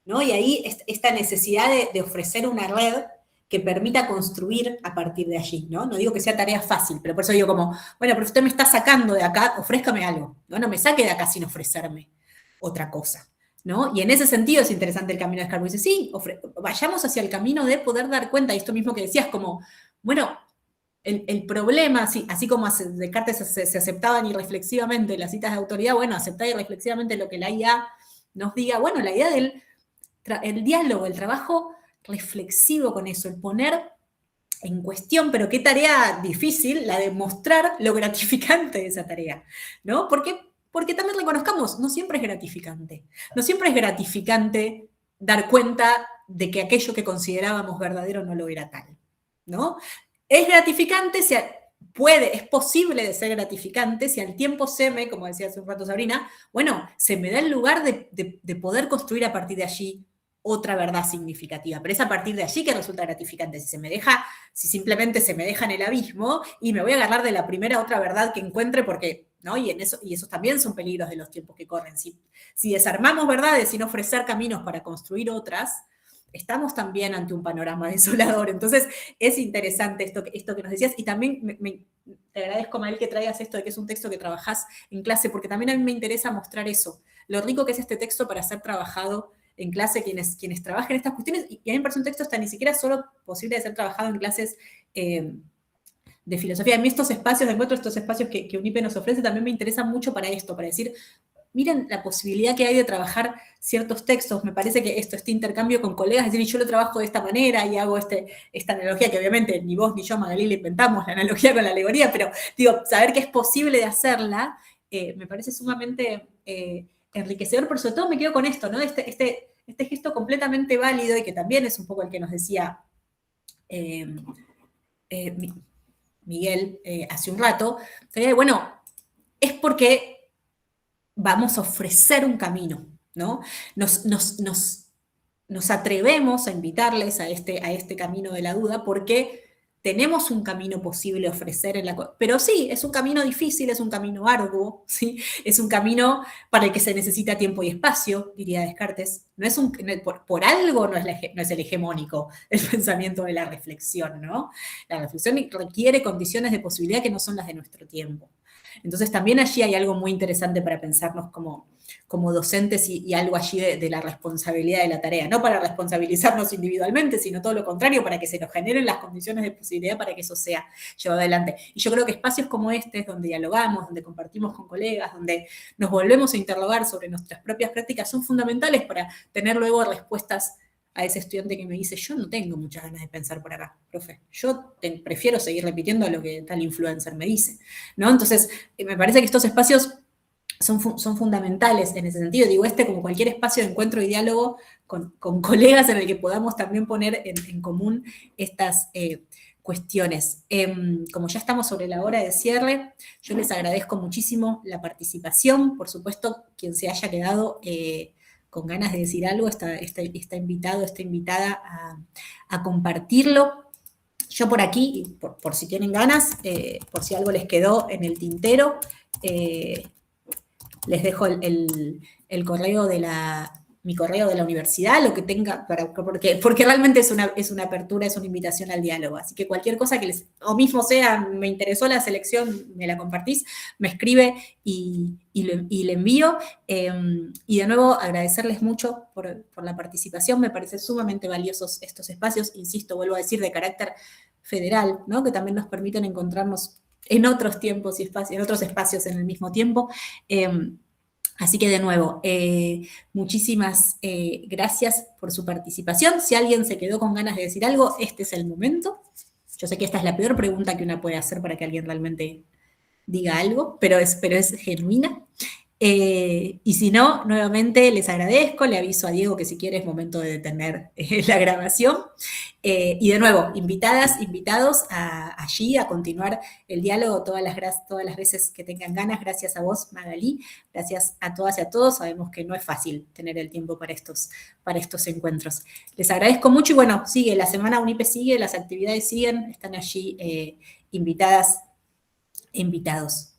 Speaker 2: ¿No? Y ahí esta necesidad de ofrecer una red que permita construir a partir de allí, ¿no? No digo que sea tarea fácil, pero por eso digo como, bueno, pero usted me está sacando de acá, ofrézcame algo, ¿no? No me saque de acá sin ofrecerme otra cosa, ¿no? Y en ese sentido es interesante el camino de Descartes. Dice, sí, vayamos hacia el camino de poder dar cuenta, y esto mismo que decías, como, bueno, el problema, así como Descartes se aceptaban irreflexivamente las citas de autoridad, bueno, aceptar irreflexivamente lo que la IA nos diga, bueno, la idea del el diálogo, el trabajo reflexivo con eso, el poner en cuestión, pero qué tarea difícil, la de mostrar lo gratificante de esa tarea, ¿no? Porque también reconozcamos, no siempre es gratificante. No siempre es gratificante dar cuenta de que aquello que considerábamos verdadero no lo era tal, ¿no? Es gratificante, es posible de ser gratificante si al tiempo como decía hace un rato Sabrina, bueno, se me da el lugar de poder construir a partir de allí otra verdad significativa, pero es a partir de allí que resulta gratificante. Si simplemente se me deja en el abismo y me voy a agarrar de la primera otra verdad que encuentre, porque, ¿no? Y esos también son peligros de los tiempos que corren. Si desarmamos verdades sin ofrecer caminos para construir otras, estamos también ante un panorama desolador. Entonces, es interesante esto que nos decías, y también te agradezco, Mael, que traigas esto de que es un texto que trabajás en clase, porque también a mí me interesa mostrar eso, lo rico que es este texto para ser trabajado en clase, quienes trabajen estas cuestiones, y a mí me parece un texto hasta ni siquiera solo posible de ser trabajado en clases de filosofía. A mí estos espacios de encuentro, estos espacios que UNIPE nos ofrece, también me interesan mucho para esto, para decir, miren la posibilidad que hay de trabajar ciertos textos. Me parece que este intercambio con colegas, es decir, yo lo trabajo de esta manera y hago esta analogía, que obviamente ni vos ni yo, Magalí, le inventamos la analogía con la alegoría, pero digo, saber que es posible de hacerla, me parece sumamente enriquecedor, pero sobre todo me quedo con esto, ¿no? Este gesto completamente válido, y que también es un poco el que nos decía Miguel hace un rato, bueno, es porque vamos a ofrecer un camino, ¿no? Nos atrevemos a invitarles a este camino de la duda porque tenemos un camino posible a ofrecer, pero sí, es un camino difícil, es un camino arduo, ¿sí? Es un camino para el que se necesita tiempo y espacio, diría Descartes. Por algo no es el hegemónico el pensamiento de la reflexión, ¿no? La reflexión requiere condiciones de posibilidad que no son las de nuestro tiempo. Entonces también allí hay algo muy interesante para pensarnos como docentes y algo allí de la responsabilidad de la tarea, no para responsabilizarnos individualmente, sino todo lo contrario, para que se nos generen las condiciones de posibilidad para que eso sea llevado adelante. Y yo creo que espacios como este, donde dialogamos, donde compartimos con colegas, donde nos volvemos a interrogar sobre nuestras propias prácticas, son fundamentales para tener luego respuestas a ese estudiante que me dice, yo no tengo muchas ganas de pensar por acá, profe, yo prefiero seguir repitiendo lo que tal influencer me dice, ¿no? Entonces, me parece que estos espacios son fundamentales en ese sentido. Digo, como cualquier espacio de encuentro y diálogo con colegas en el que podamos también poner en común estas cuestiones. Como ya estamos sobre la hora de cierre, yo les agradezco muchísimo la participación. Por supuesto, quien se haya quedado con ganas de decir algo, está invitado, está invitada a compartirlo. Yo por aquí, por si tienen ganas, por si algo les quedó en el tintero, les dejo el correo de la mi correo de la universidad, lo que tenga, porque realmente es una apertura, es una invitación al diálogo. Así que cualquier cosa que o mismo sea, me interesó la selección, me la compartís, me escribe y le envío. Y de nuevo, agradecerles mucho por la participación. Me parecen sumamente valiosos estos espacios, insisto, vuelvo a decir, de carácter federal, ¿no? Que también nos permiten encontrarnos en otros tiempos y espacios, en otros espacios en el mismo tiempo. Así que de nuevo, muchísimas gracias por su participación. Si alguien se quedó con ganas de decir algo, este es el momento. Yo sé que esta es la peor pregunta que una puede hacer para que alguien realmente diga algo, pero es genuina. Y si no, nuevamente les agradezco, le aviso a Diego que si quiere es momento de detener la grabación. Y de nuevo, invitadas, invitados allí a continuar el diálogo todas las veces que tengan ganas. Gracias a vos, Magalí, gracias a todas y a todos. Sabemos que no es fácil tener el tiempo para estos encuentros. Les agradezco mucho y bueno, sigue, la semana UNIPE sigue, las actividades siguen, están allí invitadas e invitados.